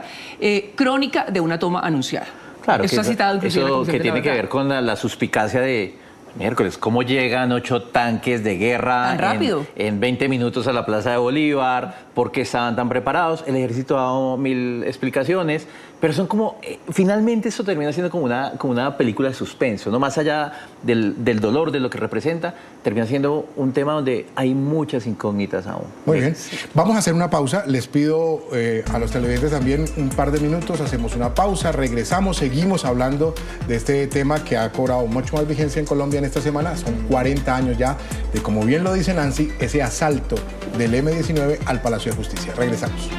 Crónica de una toma anunciada. Claro, Esto ha citado inclusive la eso Comisión que de tiene la que Verdad. ver con la suspicacia de miércoles, ¿cómo llegan 8 tanques de guerra ¿Tan rápido? en 20 minutos a la Plaza de Bolívar? ¿Por qué estaban tan preparados? El ejército ha dado 1000 explicaciones, pero son como, finalmente eso termina siendo como una película de suspenso, ¿no? Más allá del dolor, de lo que representa, termina siendo un tema donde hay muchas incógnitas aún. Muy bien. Vamos a hacer una pausa. Les pido a los televidentes también un par de minutos. Hacemos una pausa, regresamos, seguimos hablando de este tema que ha cobrado mucho más vigencia en Colombia en esta semana. Son 40 años ya de, como bien lo dice Nancy, ese asalto del M-19 al Palacio de Justicia. Regresamos.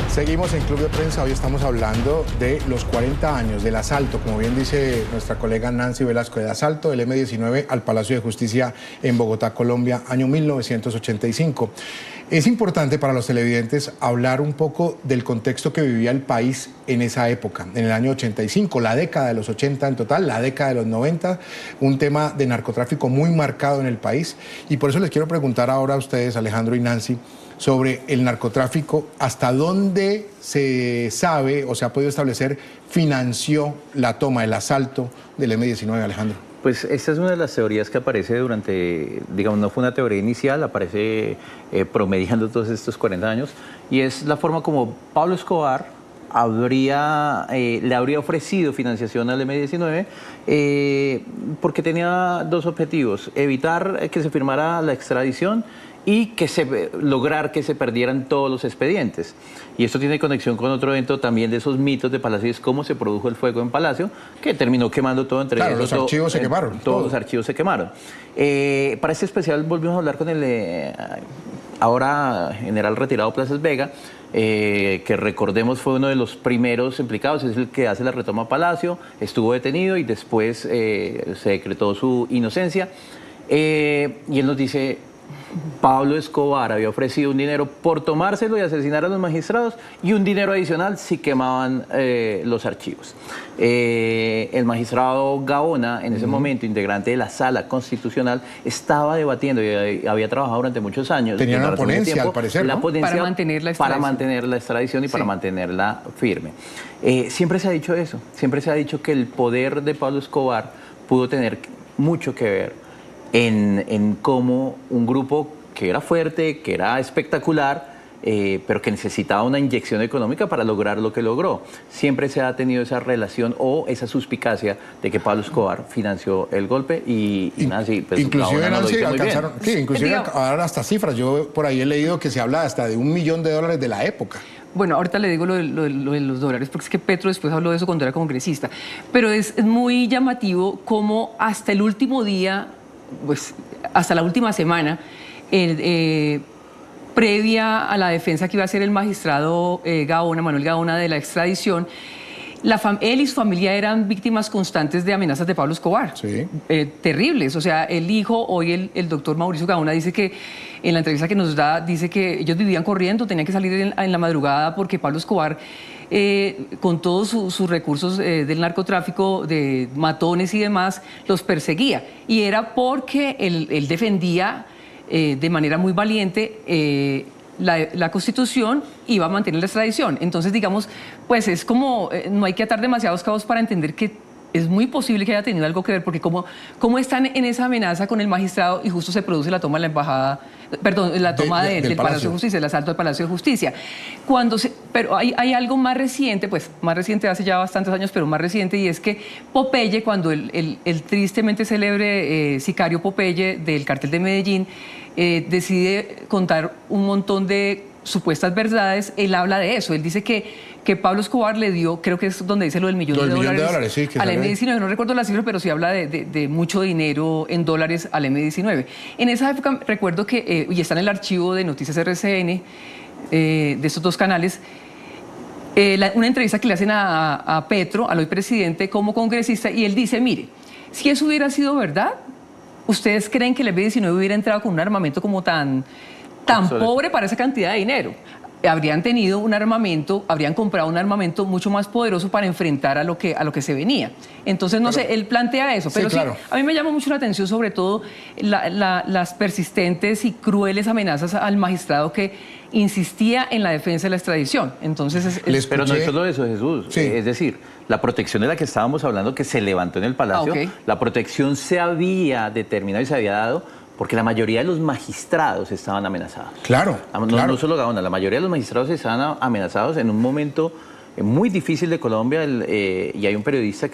Seguimos en Club de Prensa. Hoy estamos hablando de los 40 años del asalto, como bien dice nuestra colega Nancy Velasco, del asalto del M-19 al Palacio de Justicia en Bogotá, Colombia, año 1985. Es importante para los televidentes hablar un poco del contexto que vivía el país en esa época, en el año 85, la década de los 80 en total, la década de los 90, un tema de narcotráfico muy marcado en el país. Y por eso les quiero preguntar ahora a ustedes, Alejandro y Nancy, sobre el narcotráfico, hasta dónde se sabe o se ha podido establecer financió la toma, el asalto del M-19, Alejandro. Pues esta es una de las teorías que aparece durante, digamos, no fue una teoría inicial, aparece promediando todos estos 40 años, y es la forma como Pablo Escobar le habría ofrecido financiación al M-19 porque tenía dos objetivos: evitar que se firmara la extradición y lograr que se perdieran todos los expedientes. Y esto tiene conexión con otro evento también de esos mitos de Palacio, es cómo se produjo el fuego en Palacio, que terminó quemando todo entre ellos. Los archivos se quemaron. Todos los archivos se quemaron. Para este especial volvimos a hablar con el ahora general retirado Plazas Vega, que recordemos fue uno de los primeros implicados, es el que hace la retoma a Palacio, estuvo detenido y después se decretó su inocencia. Y él nos dice: Pablo Escobar había ofrecido un dinero por tomárselo y asesinar a los magistrados, y un dinero adicional si quemaban los archivos. El magistrado Gaona, en ese momento integrante de la Sala Constitucional, estaba debatiendo y había trabajado durante muchos años. Tenía una ponencia, al parecer, ¿no? La ponencia para mantener la extradición. Para mantener la extradición y para mantenerla firme. Siempre se ha dicho eso, siempre se ha dicho que el poder de Pablo Escobar pudo tener mucho que ver en cómo un grupo que era fuerte, que era espectacular, pero que necesitaba una inyección económica para lograr lo que logró. Siempre se ha tenido esa relación o esa suspicacia de que Pablo Escobar financió el golpe y Nancy, pues, inclusive Nancy lo alcanzaron, sí, inclusive ahora hasta cifras. Yo por ahí he leído que se habla hasta de $1 millón de la época. Bueno, ahorita le digo lo de los dólares, porque es que Petro después habló de eso cuando era congresista. Pero es muy llamativo cómo hasta el último día, pues hasta la última semana, previa a la defensa que iba a hacer el magistrado Gaona, Manuel Gaona, de la extradición, Él y su familia eran víctimas constantes de amenazas de Pablo Escobar. Sí. Terribles. O sea, el hijo, hoy el doctor Mauricio Gaona dice que, en la entrevista que nos da, dice que ellos vivían corriendo, tenían que salir en la madrugada porque Pablo Escobar, con todos sus recursos del narcotráfico, de matones y demás, los perseguía. Y era porque él defendía de manera muy valiente la Constitución, iba a mantener la extradición. Entonces, digamos, pues es como, no hay que atar demasiados cabos para entender que es muy posible que haya tenido algo que ver, porque como están en esa amenaza con el magistrado y justo se produce la toma de la embajada, perdón, la toma del Palacio de Justicia, el asalto al Palacio de Justicia. Pero hay algo más reciente, pues más reciente, hace ya bastantes años, pero más reciente, y es que Popeye, cuando el tristemente célebre sicario Popeye del cartel de Medellín decide contar un montón de supuestas verdades, él habla de eso. Él dice que Pablo Escobar le dio, creo que es donde dice lo del millón de dólares sí, al M-19. No recuerdo la cifra, pero sí habla de mucho dinero en dólares al M-19. En esa época recuerdo que, y está en el archivo de Noticias RCN, de estos dos canales, una entrevista que le hacen a Petro, al hoy presidente, como congresista, y él dice, mire, si eso hubiera sido verdad, ¿ustedes creen que el M-19 hubiera entrado con un armamento como tan pobre para esa cantidad de dinero? Habrían tenido un armamento, habrían comprado un armamento mucho más poderoso para enfrentar a lo que se venía. Entonces, no sé, él plantea eso, pero sí, claro, a mí me llama mucho la atención sobre todo las persistentes y crueles amenazas al magistrado que insistía en la defensa de la extradición. Entonces, pero no es solo eso, Jesús. Sí. Es decir, la protección de la que estábamos hablando, que se levantó en el Palacio, la protección se había determinado y se había dado porque la mayoría de los magistrados estaban amenazados. Claro, no solo Gaona, la mayoría de los magistrados estaban amenazados en un momento muy difícil de Colombia, y hay un periodista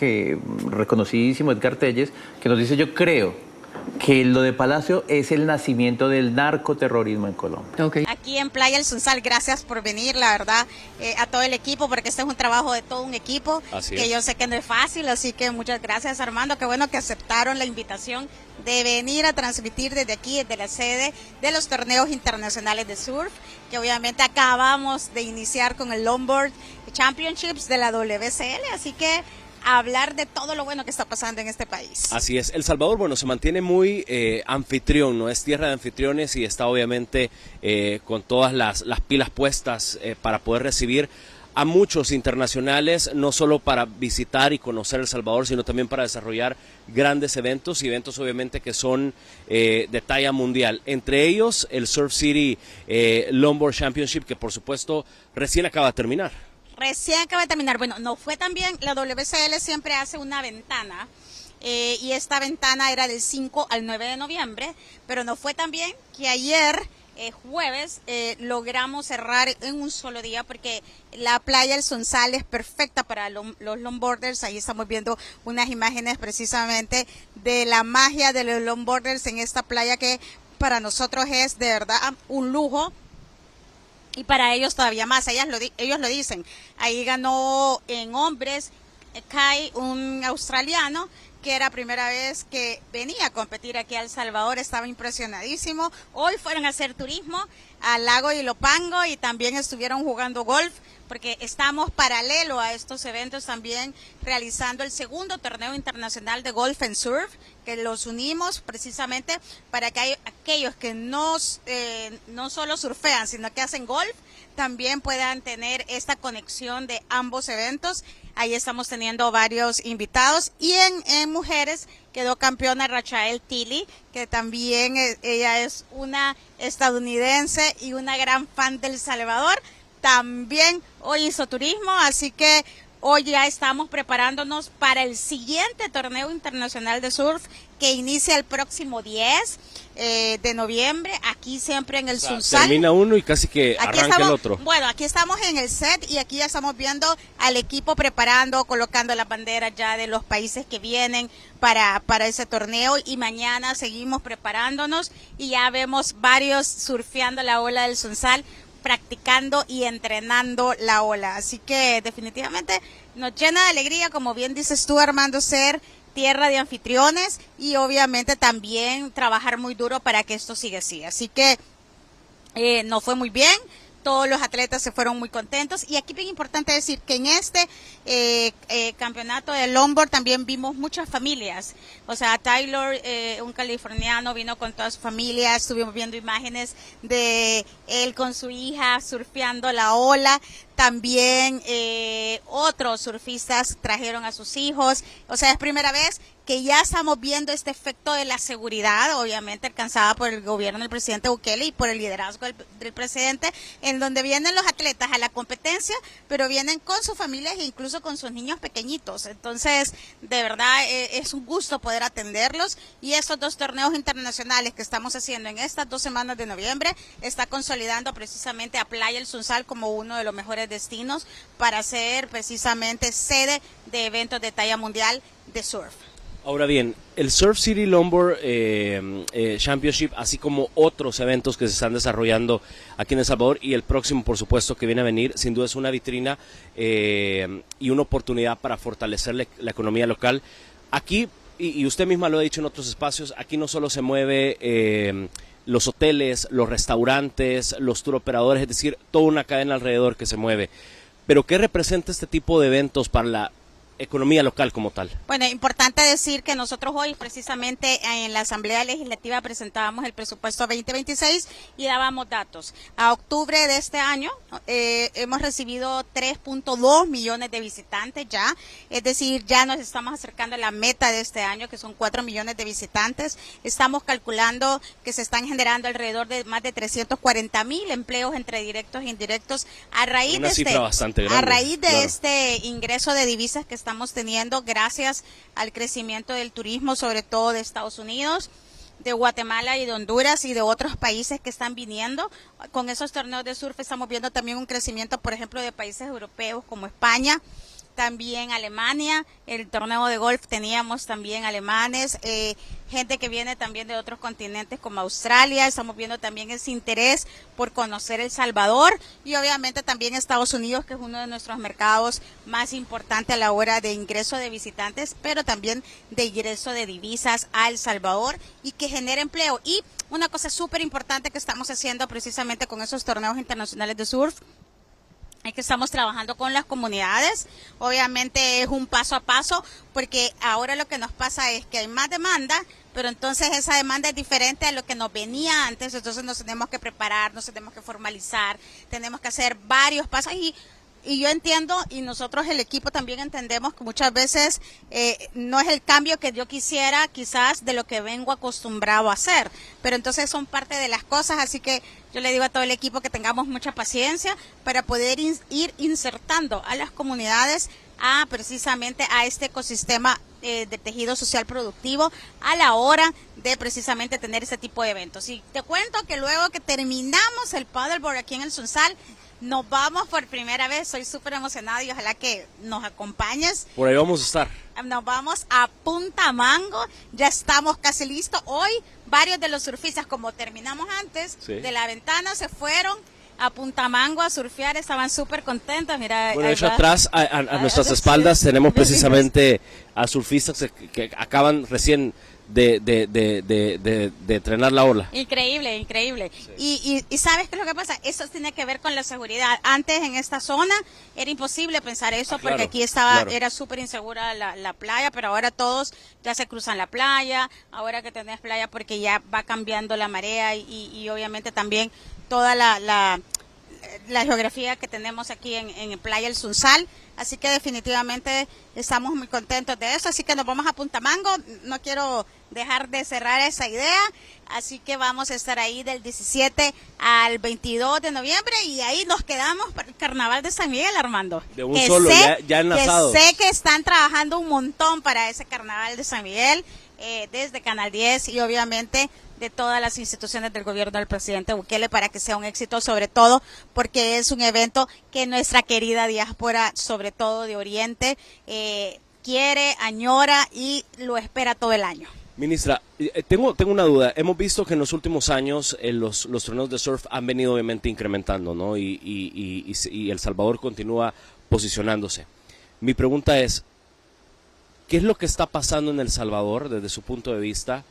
reconocidísimo, Edgar Telles, que nos dice, yo creo que lo de Palacio es el nacimiento del narcoterrorismo en Colombia. Aquí en Playa El Sunsal, gracias por venir, la verdad, a todo el equipo, porque este es un trabajo de todo un equipo, yo sé que no es fácil, así que muchas gracias, Armando, qué bueno que aceptaron la invitación de venir a transmitir desde aquí, desde la sede de los torneos internacionales de surf, que obviamente acabamos de iniciar con el Longboard Championships de la WSL, así que hablar de todo lo bueno que está pasando en este país. Así es, El Salvador, bueno, se mantiene muy anfitrión, ¿no? Es tierra de anfitriones y está obviamente con todas las pilas puestas para poder recibir a muchos internacionales, no solo para visitar y conocer El Salvador, sino también para desarrollar grandes eventos y eventos obviamente que son de talla mundial. Entre ellos el Surf City Longboard Championship, que por supuesto recién acaba de terminar. Recién acaba de terminar. Bueno, no fue tan bien. La WSL siempre hace una ventana y esta ventana era del 5 al 9 de noviembre, pero no fue tan bien que ayer, jueves, logramos cerrar en un solo día porque la playa El Sunsal es perfecta para los longboarders. Ahí estamos viendo unas imágenes precisamente de la magia de los longboarders en esta playa que para nosotros es de verdad un lujo. Y para ellos todavía más, ellos lo dicen. Ahí ganó en hombres Kai, un australiano, que era primera vez que venía a competir aquí a El Salvador, estaba impresionadísimo. Hoy fueron a hacer turismo al lago Ilopango y también estuvieron jugando golf, porque estamos paralelo a estos eventos también realizando el segundo torneo internacional de golf and surf, que los unimos precisamente para que aquellos que no solo surfean, sino que hacen golf, también puedan tener esta conexión de ambos eventos. Ahí estamos teniendo varios invitados. Y en mujeres quedó campeona Rachael Tilly, que también ella es una estadounidense y una gran fan del Salvador. También hoy hizo turismo, así que hoy ya estamos preparándonos para el siguiente torneo internacional de surf que inicia el próximo 10 de noviembre, aquí siempre en el Sunsal. Termina uno y casi que arranca el otro. Bueno, aquí estamos en el set y aquí ya estamos viendo al equipo preparando, colocando las banderas ya de los países que vienen para ese torneo, y mañana seguimos preparándonos y ya vemos varios surfeando la ola del Sunsal, practicando y entrenando la ola. Así que definitivamente nos llena de alegría, como bien dices tú, Armando, ser tierra de anfitriones y obviamente también trabajar muy duro para que esto siga así. Así que nos fue muy bien, todos los atletas se fueron muy contentos. Y aquí bien importante decir que en este campeonato de longboard también vimos muchas familias. O sea, Taylor, un californiano, vino con toda su familia. Estuvimos viendo imágenes de él con su hija surfeando la ola. También otros surfistas trajeron a sus hijos. O sea, es primera vez que ya estamos viendo este efecto de la seguridad, obviamente alcanzada por el gobierno del presidente Bukele y por el liderazgo del presidente, en donde vienen los atletas a la competencia, pero vienen con sus familias e incluso con sus niños pequeñitos. Entonces, de verdad, es un gusto poder atenderlos, y estos 2 torneos internacionales que estamos haciendo en estas 2 semanas de noviembre está consolidando precisamente a Playa El Sunsal como uno de los mejores destinos para ser precisamente sede de eventos de talla mundial de surf. Ahora bien, el Surf City Longboard Championship, así como otros eventos que se están desarrollando aquí en El Salvador, y el próximo, por supuesto, que viene a venir, sin duda es una vitrina y una oportunidad para fortalecer la economía local. Aquí, y usted misma lo ha dicho en otros espacios, aquí no solo se mueve los hoteles, los restaurantes, los tour operadores, es decir, toda una cadena alrededor que se mueve. Pero ¿qué representa este tipo de eventos para la economía local como tal? Bueno, importante decir que nosotros hoy precisamente en la Asamblea Legislativa presentábamos el presupuesto 2026 y dábamos datos. A octubre de este año hemos recibido 3.2 millones de visitantes ya, es decir, ya nos estamos acercando a la meta de este año, que son 4 millones de visitantes. Estamos calculando que se están generando alrededor de más de 340,000 empleos entre directos e indirectos a raíz una cifra bastante grande, a raíz de claro. este ingreso de divisas que estamos teniendo gracias al crecimiento del turismo, sobre todo de Estados Unidos, de Guatemala y de Honduras y de otros países que están viniendo. Con esos torneos de surf estamos viendo también un crecimiento, por ejemplo, de países europeos como España, también Alemania. El torneo de golf teníamos también alemanes, gente que viene también de otros continentes como Australia. Estamos viendo también ese interés por conocer El Salvador, y obviamente también Estados Unidos, que es uno de nuestros mercados más importantes a la hora de ingreso de visitantes, pero también de ingreso de divisas a El Salvador, y que genera empleo. Y una cosa súper importante que estamos haciendo precisamente con esos torneos internacionales de surf es que estamos trabajando con las comunidades. Obviamente es un paso a paso, porque ahora lo que nos pasa es que hay más demanda, pero entonces esa demanda es diferente a lo que nos venía antes. Entonces nos tenemos que preparar, nos tenemos que formalizar, tenemos que hacer varios pasos, y yo entiendo, y nosotros el equipo también entendemos que muchas veces no es el cambio que yo quisiera quizás de lo que vengo acostumbrado a hacer, pero entonces son parte de las cosas. Así que yo le digo a todo el equipo que tengamos mucha paciencia para poder ir insertando a las comunidades precisamente a este ecosistema de tejido social productivo a la hora de precisamente tener ese tipo de eventos. Y te cuento que luego que terminamos el paddleboard aquí en El Sunsal, nos vamos por primera vez. Soy súper emocionada y ojalá que nos acompañes. Por ahí vamos a estar. Nos vamos a Punta Mango, ya estamos casi listos. Hoy varios de los surfistas, como terminamos antes de la ventana, se fueron a Punta Mango a surfear, estaban súper contentos. Mira, bueno, de hecho, atrás a nuestras espaldas tenemos precisamente a surfistas que acaban recién de entrenar la ola. Increíble, increíble. Sí. Y ¿sabes qué es lo que pasa? Eso tiene que ver con la seguridad. Antes en esta zona era imposible pensar eso, porque aquí era súper insegura la playa, pero ahora todos ya se cruzan la playa, ahora que tenés playa porque ya va cambiando la marea y obviamente también toda la geografía que tenemos aquí en Playa El Sunsal. Así que definitivamente estamos muy contentos de eso. Así que nos vamos a Punta Mango. No quiero dejar de cerrar esa idea. Así que vamos a estar ahí del 17 al 22 de noviembre y ahí nos quedamos para el Carnaval de San Miguel, Armando. De un solo, ya enlazados. Sé que están trabajando un montón para ese Carnaval de San Miguel, desde Canal 10 y obviamente de todas las instituciones del gobierno del presidente Bukele, para que sea un éxito, sobre todo porque es un evento que nuestra querida diáspora, sobre todo de Oriente, quiere, añora y lo espera todo el año. Ministra, tengo una duda. Hemos visto que en los últimos años los torneos de surf han venido obviamente incrementando, ¿no? Y El Salvador continúa posicionándose. Mi pregunta es, ¿qué es lo que está pasando en El Salvador desde su punto de vista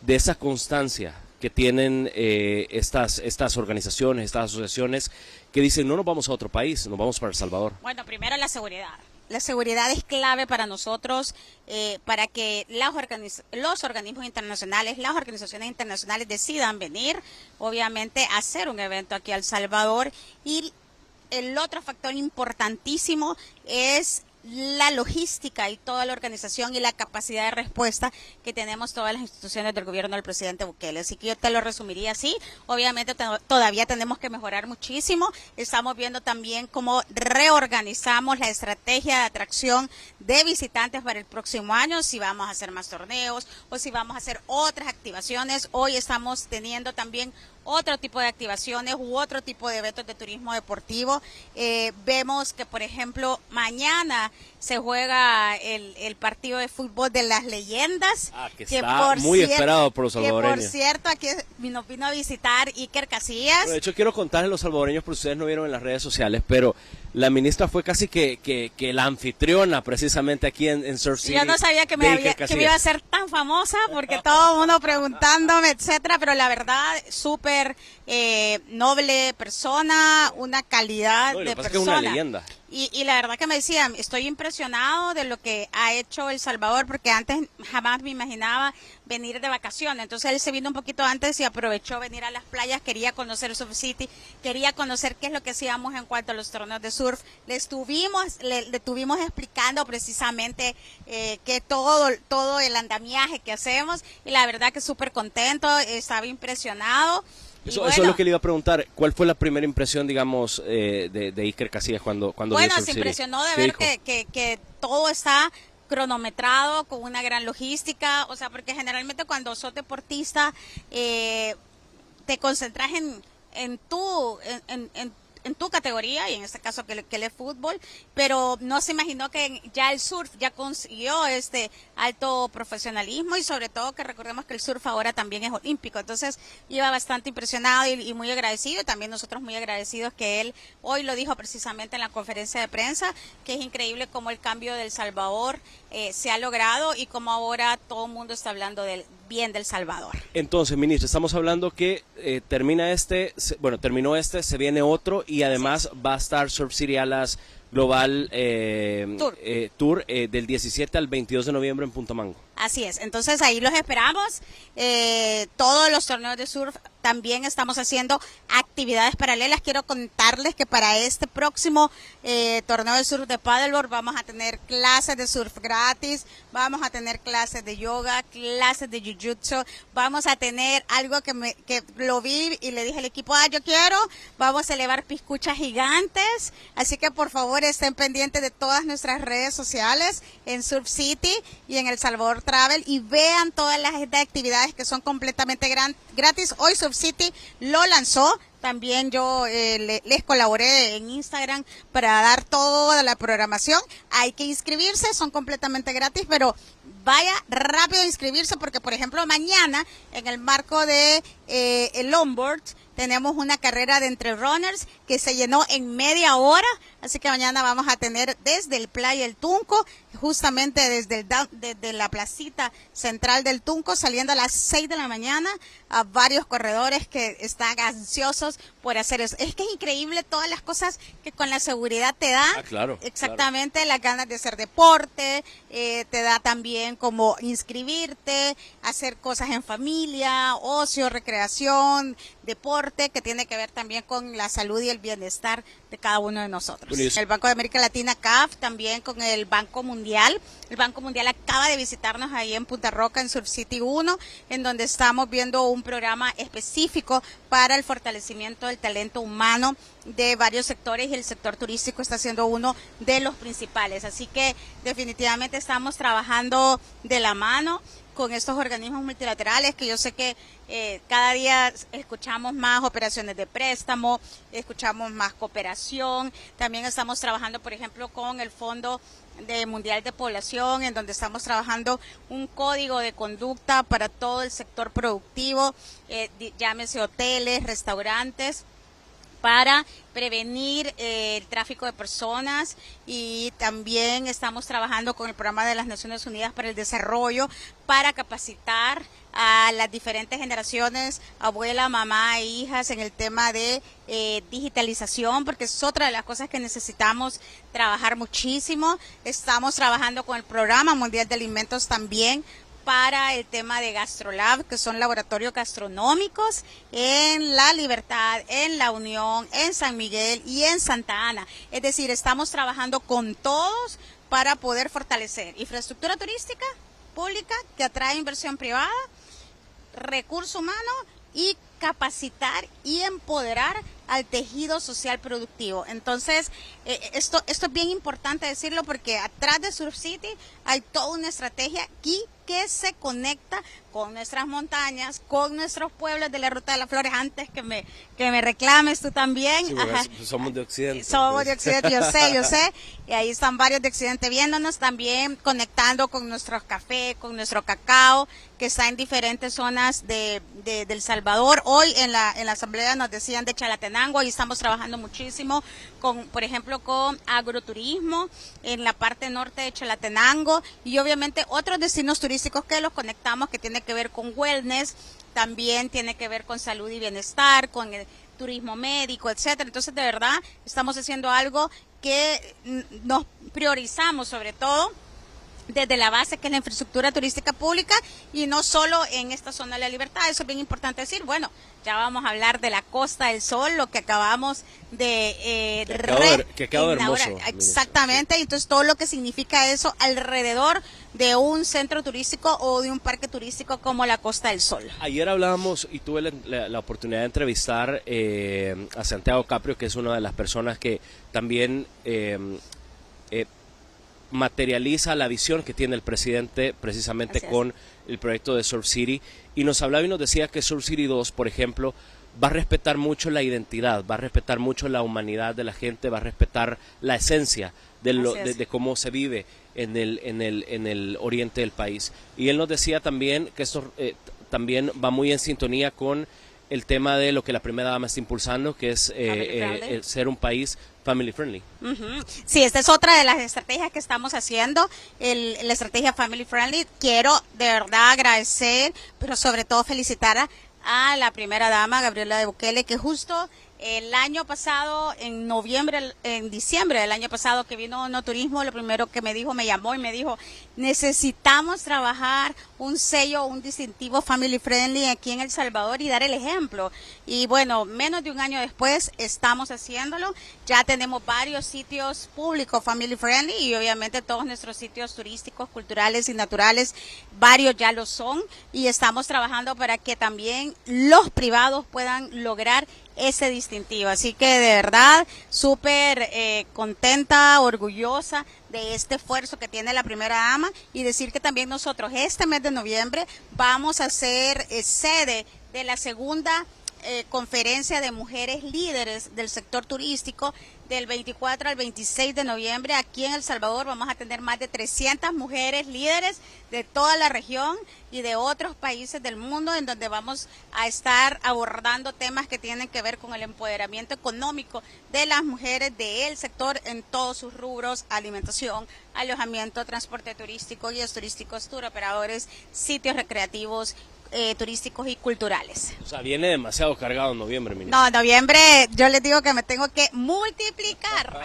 de esa constancia que tienen estas organizaciones, estas asociaciones que dicen no nos vamos a otro país, nos vamos para El Salvador? Bueno, primero la seguridad. La seguridad es clave para nosotros, para que los organismos internacionales, las organizaciones internacionales decidan venir, obviamente, a hacer un evento aquí a El Salvador. Y el otro factor importantísimo es la logística y toda la organización y la capacidad de respuesta que tenemos todas las instituciones del gobierno del presidente Bukele. Así que yo te lo resumiría así. Obviamente todavía tenemos que mejorar muchísimo. Estamos viendo también cómo reorganizamos la estrategia de atracción de visitantes para el próximo año, si vamos a hacer más torneos o si vamos a hacer otras activaciones. Hoy estamos teniendo también otro tipo de activaciones u otro tipo de eventos de turismo deportivo. Vemos que, por ejemplo, mañana se juega el partido de fútbol de las leyendas. Que está muy esperado por los salvadoreños. Que, por cierto, aquí nos vino a visitar Iker Casillas. Bueno, de hecho, quiero contarles a los salvadoreños, porque ustedes no vieron en las redes sociales, pero la ministra fue casi que la anfitriona precisamente aquí en Surf City. Yo no sabía que me iba a ser tan famosa, porque todo el mundo preguntándome, etcétera, pero la verdad, súper noble persona, una calidad de persona. Es que es una leyenda. Y la verdad que me decían, estoy impresionado de lo que ha hecho El Salvador, porque antes jamás me imaginaba venir de vacaciones. Entonces él se vino un poquito antes y aprovechó venir a las playas, quería conocer Surf City, quería conocer qué es lo que hacíamos en cuanto a los torneos de surf. Le estuvimos explicando precisamente que todo el andamiaje que hacemos, y la verdad que súper contento, estaba impresionado. Eso es lo que le iba a preguntar. ¿Cuál fue la primera impresión, digamos, de Iker Casillas cuando Bueno, se impresionó de ver que todo está cronometrado, con una gran logística, o sea, porque generalmente cuando sos deportista te concentras en tu categoría, y en este caso que él es fútbol, pero no se imaginó que ya el surf ya consiguió este alto profesionalismo, y sobre todo que recordemos que el surf ahora también es olímpico. Entonces iba bastante impresionado y muy agradecido, y también nosotros muy agradecidos que él hoy lo dijo precisamente en la conferencia de prensa, que es increíble cómo el cambio de El Salvador se ha logrado y cómo ahora todo el mundo está hablando bien del Salvador. Entonces, ministra, estamos hablando que terminó se viene otro, y además va a estar Surf City Alas Global Tour del 17 al 22 de noviembre en Punta Mango. Así es, entonces ahí los esperamos. Todos los torneos de surf, también estamos haciendo actividades paralelas. Quiero contarles que para este próximo torneo de surf de paddleboard vamos a tener clases de surf gratis, vamos a tener clases de yoga, clases de jiu-jitsu, vamos a tener algo que lo vi y le dije al equipo, yo quiero, vamos a elevar piscuchas gigantes, así que por favor estén pendientes de todas nuestras redes sociales en Surf City y en El Salvador Travel, y vean todas las actividades que son completamente gratis. Hoy Surf City lo lanzó, también yo les colaboré en Instagram para dar toda la programación. Hay que inscribirse, son completamente gratis, pero vaya rápido a inscribirse, porque por ejemplo mañana en el marco de el onboard tenemos una carrera de entre runners que se llenó en media hora, así que mañana vamos a tener desde el Playa El Tunco, justamente desde la placita central del Tunco, saliendo a las 6 de la mañana, a varios corredores que están ansiosos por hacer eso. Es que es increíble todas las cosas que con la seguridad te da. Claro, exactamente, claro. Las ganas de hacer deporte, te da también como inscribirte, hacer cosas en familia, ocio, recreación, deporte, que tiene que ver también con la salud y el bienestar de cada uno de nosotros. El Banco de América Latina, CAF, también con el Banco Mundial. El Banco Mundial acaba de visitarnos ahí en Punta Roca, en Surf City 1, en donde estamos viendo un programa específico para el fortalecimiento del talento humano de varios sectores, y el sector turístico está siendo uno de los principales. Así que definitivamente estamos trabajando de la mano con estos organismos multilaterales, que yo sé que cada día escuchamos más operaciones de préstamo, escuchamos más cooperación. También estamos trabajando, por ejemplo, con el Fondo Mundial de Población, en donde estamos trabajando un código de conducta para todo el sector productivo, llámese hoteles, restaurantes, para prevenir el tráfico de personas, y también estamos trabajando con el programa de las Naciones Unidas para el Desarrollo para capacitar a las diferentes generaciones, abuela, mamá e hijas, en el tema de digitalización, porque es otra de las cosas que necesitamos trabajar muchísimo. Estamos trabajando con el Programa Mundial de Alimentos también para el tema de GastroLab, que son laboratorios gastronómicos en La Libertad, en La Unión, en San Miguel y en Santa Ana. Es decir, estamos trabajando con todos para poder fortalecer infraestructura turística pública que atrae inversión privada, recurso humano, y capacitar y empoderar al tejido social productivo. Entonces, esto es bien importante decirlo, porque atrás de Surf City hay toda una estrategia aquí que se conecta con nuestras montañas, con nuestros pueblos de la Ruta de las Flores. Antes que me reclames tú también. Sí, somos de Occidente. Somos de Occidente, yo sé. Y ahí están varios de Occidente viéndonos, también conectando con nuestros cafés, con nuestro cacao, que está en diferentes zonas de El Salvador. Hoy en la asamblea nos decían de Chalatenango, y estamos trabajando muchísimo con, por ejemplo, con agroturismo en la parte norte de Chalatenango, y obviamente otros destinos turísticos que los conectamos, que tiene que ver con wellness, también tiene que ver con salud y bienestar, con el turismo médico, etcétera. Entonces, de verdad, estamos haciendo algo que nos priorizamos, sobre todo desde la base, que es la infraestructura turística pública, y no solo en esta zona de La Libertad. Eso es bien importante decir. Bueno, ya vamos a hablar de la Costa del Sol, lo que acabamos de que quedó hermoso. Exactamente, y entonces todo lo que significa eso alrededor de un centro turístico o de un parque turístico como la Costa del Sol. Ayer hablábamos y tuve la oportunidad de entrevistar a Santiago Caprio, que es una de las personas que también materializa la visión que tiene el presidente precisamente con el proyecto de Surf City, y nos hablaba y nos decía que Surf City 2, por ejemplo, va a respetar mucho la identidad, va a respetar mucho la humanidad de la gente, va a respetar la esencia de cómo se vive en el oriente del país. Y él nos decía también que esto también va muy en sintonía con el tema de lo que la primera dama está impulsando, que es ser un país family friendly. Sí, esta es otra de las estrategias que estamos haciendo, la estrategia family friendly. Quiero de verdad agradecer, pero sobre todo felicitar a la primera dama, Gabriela de Bukele, que justo el año pasado, en diciembre del año pasado, que vino No Turismo, lo primero que me llamó y me dijo: necesitamos trabajar un sello, un distintivo family friendly aquí en El Salvador y dar el ejemplo. Y bueno, menos de un año después estamos haciéndolo. Ya tenemos varios sitios públicos family friendly, y obviamente todos nuestros sitios turísticos, culturales y naturales, varios ya lo son, y estamos trabajando para que también los privados puedan lograr ese distintivo. Así que de verdad súper contenta, orgullosa de este esfuerzo que tiene la primera dama, y decir que también nosotros este mes de noviembre vamos a ser sede de la segunda conferencia de mujeres líderes del sector turístico. Del 24 al 26 de noviembre aquí en El Salvador vamos a tener más de 300 mujeres líderes de toda la región y de otros países del mundo, en donde vamos a estar abordando temas que tienen que ver con el empoderamiento económico de las mujeres del sector en todos sus rubros: alimentación, alojamiento, transporte turístico, guías turísticos, tour operadores, sitios recreativos, turísticos y culturales. O sea, viene demasiado cargado en noviembre, ministro. No, noviembre yo les digo que me tengo que multiplicar,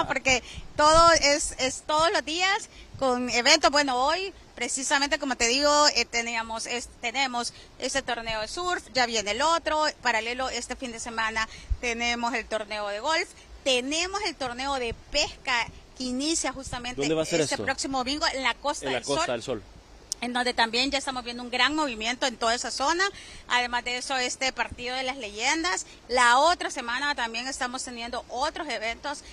porque todo es todos los días con eventos. Bueno, hoy precisamente, como te digo, tenemos este torneo de surf, ya viene el otro, paralelo este fin de semana tenemos el torneo de golf, tenemos el torneo de pesca que inicia justamente este próximo domingo en la Costa del Sol. En donde también ya estamos viendo un gran movimiento en toda esa zona. Además de eso, este partido de las leyendas. La otra semana también estamos teniendo otros eventos,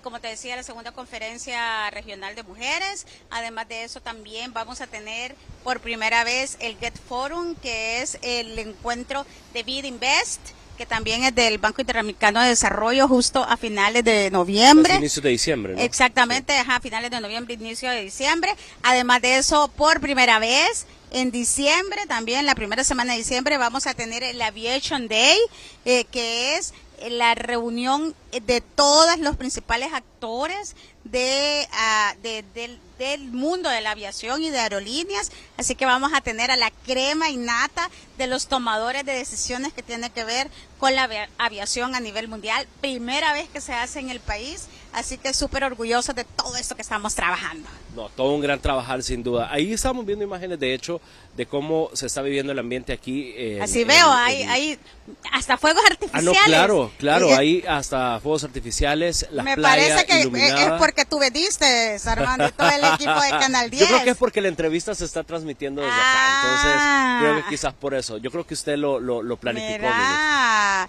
como te decía, la segunda conferencia regional de mujeres. Además de eso, también vamos a tener por primera vez el Get Forum, que es el encuentro de Bid Invest, que también es del Banco Interamericano de Desarrollo, justo a finales de noviembre. Inicio de diciembre, ¿no? Exactamente, sí. Finales de noviembre, inicio de diciembre. Además de eso, por primera vez, en diciembre, también la primera semana de diciembre, vamos a tener el Aviation Day, que es la reunión de todos los principales actores del mundo de la aviación y de aerolíneas, así que vamos a tener a la crema innata de los tomadores de decisiones que tienen que ver con la aviación a nivel mundial, primera vez que se hace en el país, así que súper orgullosos de todo esto que estamos trabajando. No, todo un gran trabajar sin duda. Ahí estamos viendo imágenes de hecho de cómo se está viviendo el ambiente aquí. Así veo, hay hasta fuegos artificiales. Ah, no, claro, hay hasta fuegos artificiales, las me playas parece que iluminadas. es porque tú veniste, Armando, y todo el equipo de Canal 10. Yo creo que es porque la entrevista se está transmitiendo desde acá, entonces creo que quizás por eso. Yo creo que usted lo planificó. Mira,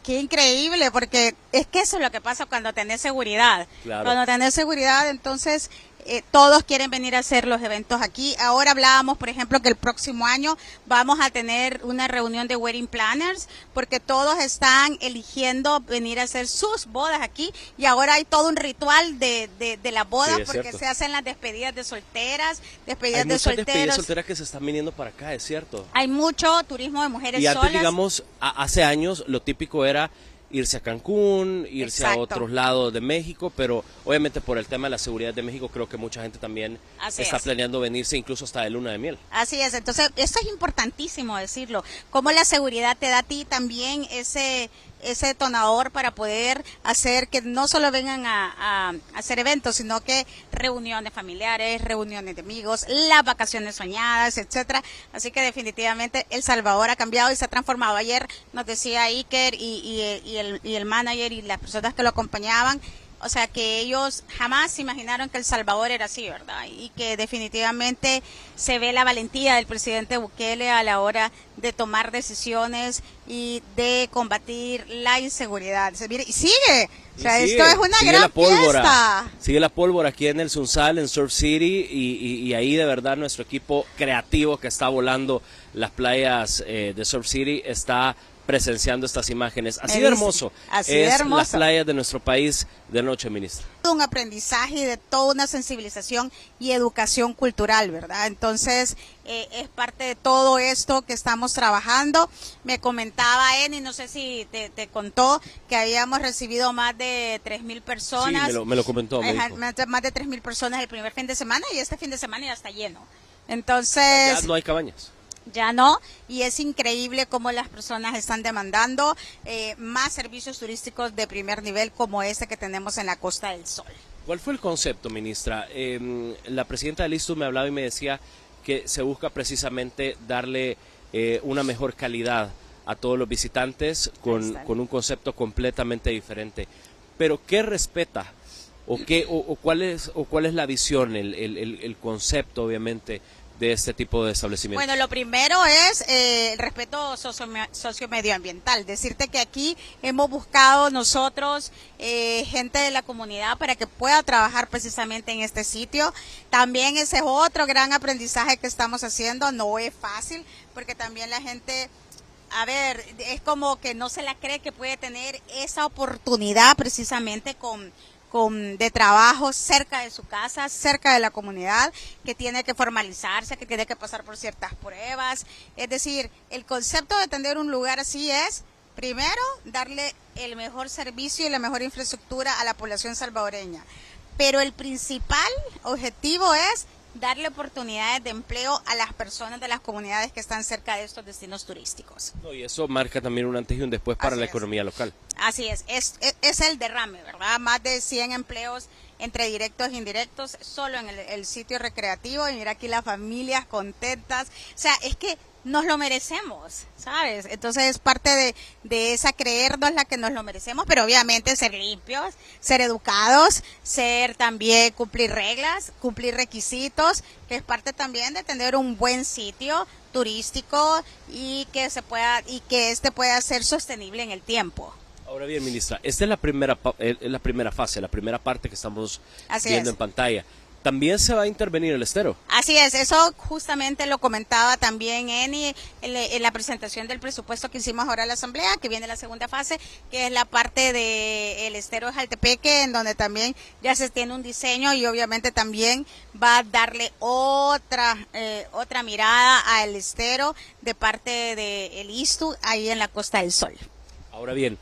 qué increíble, porque es que eso es lo que pasa cuando tenés seguridad. Claro. Cuando tenés seguridad, entonces todos quieren venir a hacer los eventos aquí. Ahora hablábamos, por ejemplo, que el próximo año vamos a tener una reunión de wedding planners, porque todos están eligiendo venir a hacer sus bodas aquí, y ahora hay todo un ritual de la boda, Sí, porque cierto. se hacen las despedidas de solteras, Hay despedidas de muchas despedidas solteros. solteras que se están viniendo para acá, es cierto. Hay mucho turismo de mujeres Y antes, solas. digamos, hace años lo típico era irse a Cancún, irse Exacto. a otros lados de México, pero obviamente por el tema de la seguridad de México creo que mucha gente también Así está es. planeando venirse incluso hasta de luna de miel. Así es, entonces esto es importantísimo decirlo, cómo la seguridad te da a ti también ese detonador para poder hacer que no solo vengan a hacer eventos, sino que reuniones familiares, reuniones de amigos, las vacaciones soñadas, etcétera. Así que definitivamente El Salvador ha cambiado y se ha transformado. Ayer nos decía Iker y el manager y las personas que lo acompañaban, o sea, que ellos jamás se imaginaron que El Salvador era así, ¿verdad? Y que definitivamente se ve la valentía del presidente Bukele a la hora de tomar decisiones y de combatir la inseguridad. Mire, y sigue. O sea, Y esto es una sigue gran la pólvora, fiesta. sigue la pólvora aquí en el Sunsal, en Surf City, y ahí de verdad nuestro equipo creativo que está volando las playas de Surf City está presenciando estas imágenes. Así de hermoso Así de es hermoso. las playas de nuestro país de noche, ministra. Un aprendizaje y de toda una sensibilización y educación cultural, ¿verdad? Entonces, es parte de todo esto que estamos trabajando. Me comentaba Eni, no sé si te contó, que habíamos recibido más de 3,000 personas. Sí, me lo comentó. Me dijo. Más de 3,000 personas el primer fin de semana, y este fin de semana ya está lleno. Entonces... Ya no hay cabañas. Ya no, y es increíble cómo las personas están demandando más servicios turísticos de primer nivel como este que tenemos en la Costa del Sol. ¿Cuál fue el concepto, ministra? La presidenta del ISTU me hablaba y me decía que se busca precisamente darle una mejor calidad a todos los visitantes con un concepto completamente diferente. Pero ¿qué respeta? ¿Cuál es la visión, el concepto, obviamente, de este tipo de establecimientos? Bueno, lo primero es el respeto socio-medioambiental. Decirte que aquí hemos buscado nosotros gente de la comunidad para que pueda trabajar precisamente en este sitio. También ese es otro gran aprendizaje que estamos haciendo. No es fácil porque también la gente... A ver, es como que no se la cree que puede tener esa oportunidad precisamente de trabajo cerca de su casa, cerca de la comunidad, que tiene que formalizarse, que tiene que pasar por ciertas pruebas. Es decir, el concepto de tener un lugar así es, primero, darle el mejor servicio y la mejor infraestructura a la población salvadoreña. Pero el principal objetivo es darle oportunidades de empleo a las personas de las comunidades que están cerca de estos destinos turísticos. No, y eso marca también un antes y un después para la economía local. Así es el derrame, ¿verdad? Más de 100 empleos entre directos e indirectos solo en el sitio recreativo, y mira aquí las familias contentas. O sea, es que nos lo merecemos, ¿sabes? Entonces es parte de esa creernos la que nos lo merecemos, pero obviamente ser limpios, ser educados, ser también cumplir reglas, cumplir requisitos, que es parte también de tener un buen sitio turístico y que este pueda ser sostenible en el tiempo. Ahora bien, ministra, esta es la primera fase, la primera parte que estamos viendo en pantalla. ¿También se va a intervenir el estero? Así es, eso justamente lo comentaba también Eni en la presentación del presupuesto que hicimos ahora en la Asamblea, que viene la segunda fase, que es la parte del estero de Jaltepeque, en donde también ya se tiene un diseño y obviamente también va a darle otra mirada al estero de parte del ISTU ahí en la Costa del Sol. Ahora bien,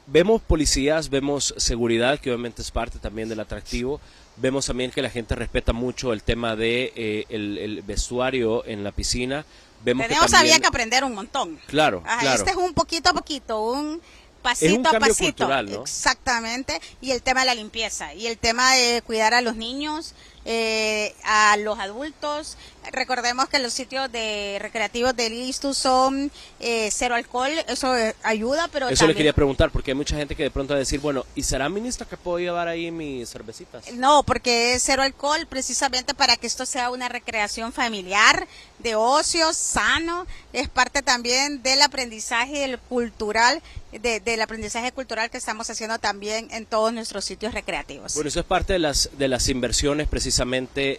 vemos policías, vemos seguridad, que obviamente es parte también del atractivo. Vemos también que la gente respeta mucho el tema de el vestuario en la piscina. Vemos Tenemos que también, había que aprender un montón. Claro, Ajá, claro. Este es un poquito a poquito, un pasito Es un a cambio pasito. cultural, ¿no? Exactamente. Y el tema de la limpieza. Y el tema de cuidar a los niños, a los adultos. Recordemos que los sitios de recreativos del ISTU son cero alcohol. Eso ayuda, pero Eso también... le quería preguntar, porque hay mucha gente que de pronto va a decir, bueno, ¿y será, ministra, que puedo llevar ahí mis cervecitas? No, porque es cero alcohol precisamente para que esto sea una recreación familiar, de ocio, sano. Es parte también del aprendizaje cultural, del aprendizaje cultural que estamos haciendo también en todos nuestros sitios recreativos. Bueno, eso es parte de las inversiones precisamente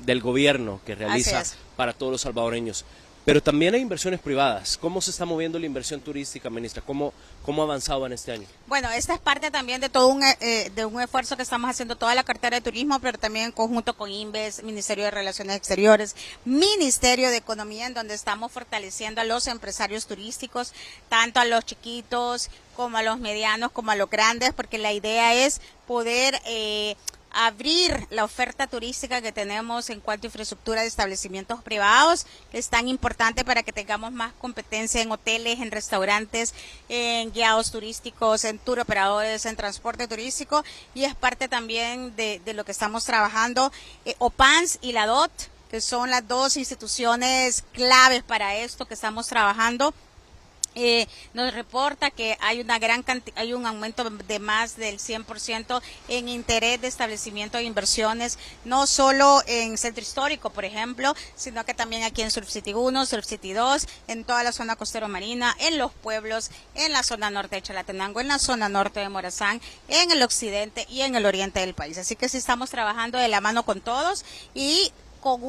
del gobierno que realiza para todos los salvadoreños. Pero también hay inversiones privadas. ¿Cómo se está moviendo la inversión turística, ministra? ¿Cómo ha avanzado en este año? Bueno, esta es parte también de todo un esfuerzo que estamos haciendo toda la cartera de turismo, pero también en conjunto con INVES, Ministerio de Relaciones Exteriores, Ministerio de Economía, en donde estamos fortaleciendo a los empresarios turísticos, tanto a los chiquitos como a los medianos, como a los grandes, porque la idea es poder abrir la oferta turística que tenemos en cuanto a infraestructura de establecimientos privados, que es tan importante para que tengamos más competencia en hoteles, en restaurantes, en guiados turísticos, en tour operadores, en transporte turístico, y es parte también de lo que estamos trabajando. OPANS y la DOT, que son las dos instituciones claves para esto que estamos trabajando. Nos reporta que hay hay un aumento de más del 100% en interés de establecimiento de inversiones, no solo en Centro Histórico, por ejemplo, sino que también aquí en Surf City 1, Surf City 2, en toda la zona costero marina, en los pueblos, en la zona norte de Chalatenango, en la zona norte de Morazán, en el occidente y en el oriente del país. Así que sí estamos trabajando de la mano con todos y con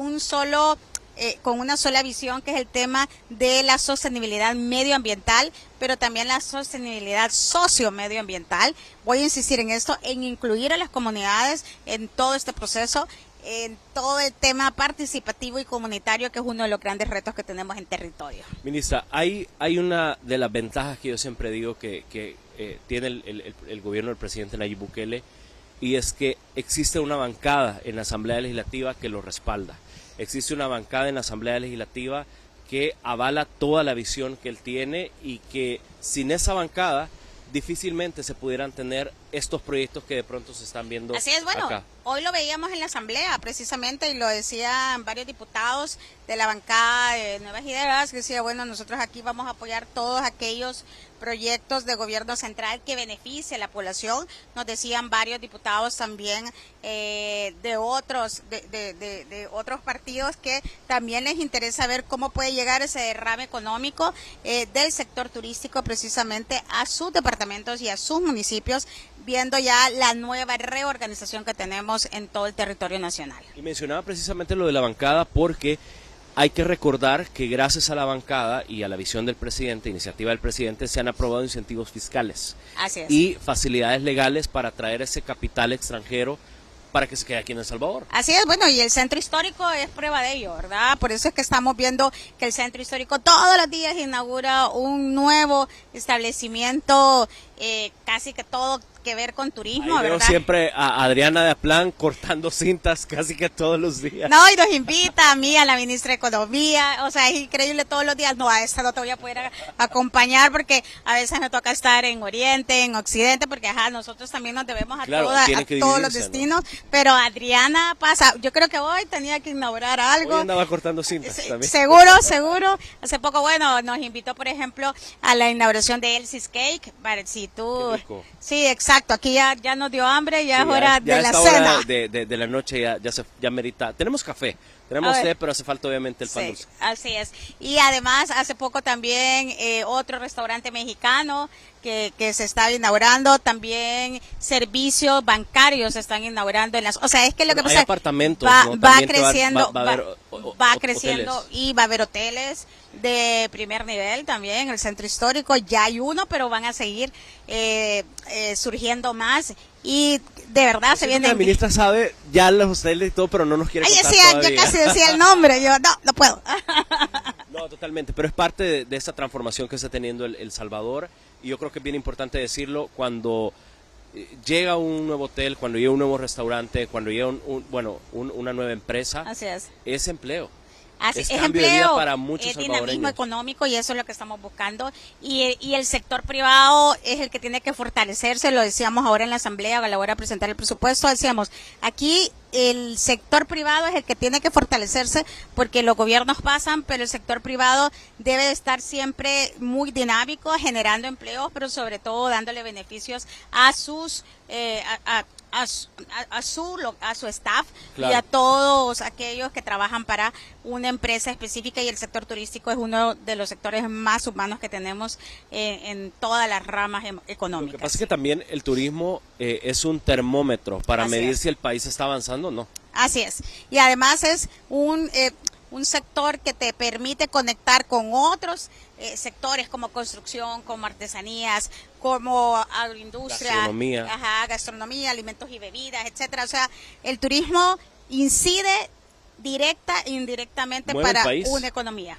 una sola visión, que es el tema de la sostenibilidad medioambiental, pero también la sostenibilidad socio-medioambiental. Voy a insistir en esto, en incluir a las comunidades en todo este proceso, en todo el tema participativo y comunitario, que es uno de los grandes retos que tenemos en territorio. Ministra, hay una de las ventajas que yo siempre digo que tiene el gobierno del presidente Nayib Bukele, y es que existe una bancada en la Asamblea Legislativa que lo respalda. Existe una bancada en la Asamblea Legislativa que avala toda la visión que él tiene, y que sin esa bancada difícilmente se pudieran tener estos proyectos que de pronto se están viendo acá. Así es, bueno, hoy lo veíamos en la Asamblea precisamente, y lo decían varios diputados de la bancada de Nuevas Ideas, que decía, bueno, nosotros aquí vamos a apoyar todos aquellos proyectos de gobierno central que beneficie a la población. Nos decían varios diputados también de otros partidos que también les interesa ver cómo puede llegar ese derrame económico del sector turístico precisamente a sus departamentos y a sus municipios, viendo ya la nueva reorganización que tenemos en todo el territorio nacional. Y mencionaba precisamente lo de la bancada porque hay que recordar que gracias a la bancada y a la visión del presidente, iniciativa del presidente, se han aprobado incentivos fiscales. Así es. Y facilidades legales para atraer ese capital extranjero para que se quede aquí en El Salvador. Así es, bueno, y el centro histórico es prueba de ello, ¿verdad? Por eso es que estamos viendo que el centro histórico todos los días inaugura un nuevo establecimiento, casi que todo que ver con turismo, Ahí veo ¿verdad? siempre a Adriana de Aplán cortando cintas casi que todos los días. No, y nos invita a mí, a la ministra de Economía, o sea, es increíble todos los días. No, a esta no te voy a poder acompañar porque a veces me toca estar en Oriente, en Occidente, porque nosotros también nos debemos a, todos los destinos, ¿no? Pero Adriana pasa, yo creo que hoy tenía que inaugurar algo. Hoy andaba cortando cintas también. Seguro. Hace poco, bueno, nos invitó, por ejemplo, a la inauguración de Elsie's Cake, para si tú... Sí, exacto, aquí ya nos dio hambre, ya es hora de la cena. Hora de la noche ya merita. Tenemos café, tenemos té, pero hace falta obviamente el pan dulce. Así es. Y además, hace poco también otro restaurante mexicano que se está inaugurando, también servicios bancarios se están inaugurando o sea, es que lo que pasa es que apartamentos, va creciendo, va creciendo hoteles. Y va a haber hoteles de primer nivel también en el centro histórico. Ya hay uno, pero van a seguir surgiendo más. Y de verdad se viene. La ministra sabe ya los hoteles y todo, pero no nos quiere contar todavía. Yo casi decía el nombre, yo no puedo. No, totalmente, pero es parte de esa transformación que está teniendo El Salvador. y yo creo que es bien importante decirlo, cuando llega un nuevo hotel, cuando llega un nuevo restaurante, cuando llega una nueva empresa, así es empleo. Es cambio de vida para muchos dinamismo salvadoreños. económico, y eso es lo que estamos buscando. Y el sector privado es el que tiene que fortalecerse, lo decíamos ahora en la asamblea, a la hora de presentar el presupuesto, decíamos, aquí el sector privado es el que tiene que fortalecerse, porque los gobiernos pasan, pero el sector privado debe de estar siempre muy dinámico, generando empleos, pero sobre todo dándole beneficios a sus a su staff, claro, y a todos aquellos que trabajan para una empresa específica, y el sector turístico es uno de los sectores más humanos que tenemos en todas las ramas económicas. Lo que pasa es que también el turismo es un termómetro para Así medir es. si el país está avanzando o no. Así es, y además es un sector que te permite conectar con otros sectores como construcción, como artesanías, como agroindustria, gastronomía, alimentos y bebidas, etcétera. O sea, el turismo incide directa e indirectamente Mueve el para país. una economía.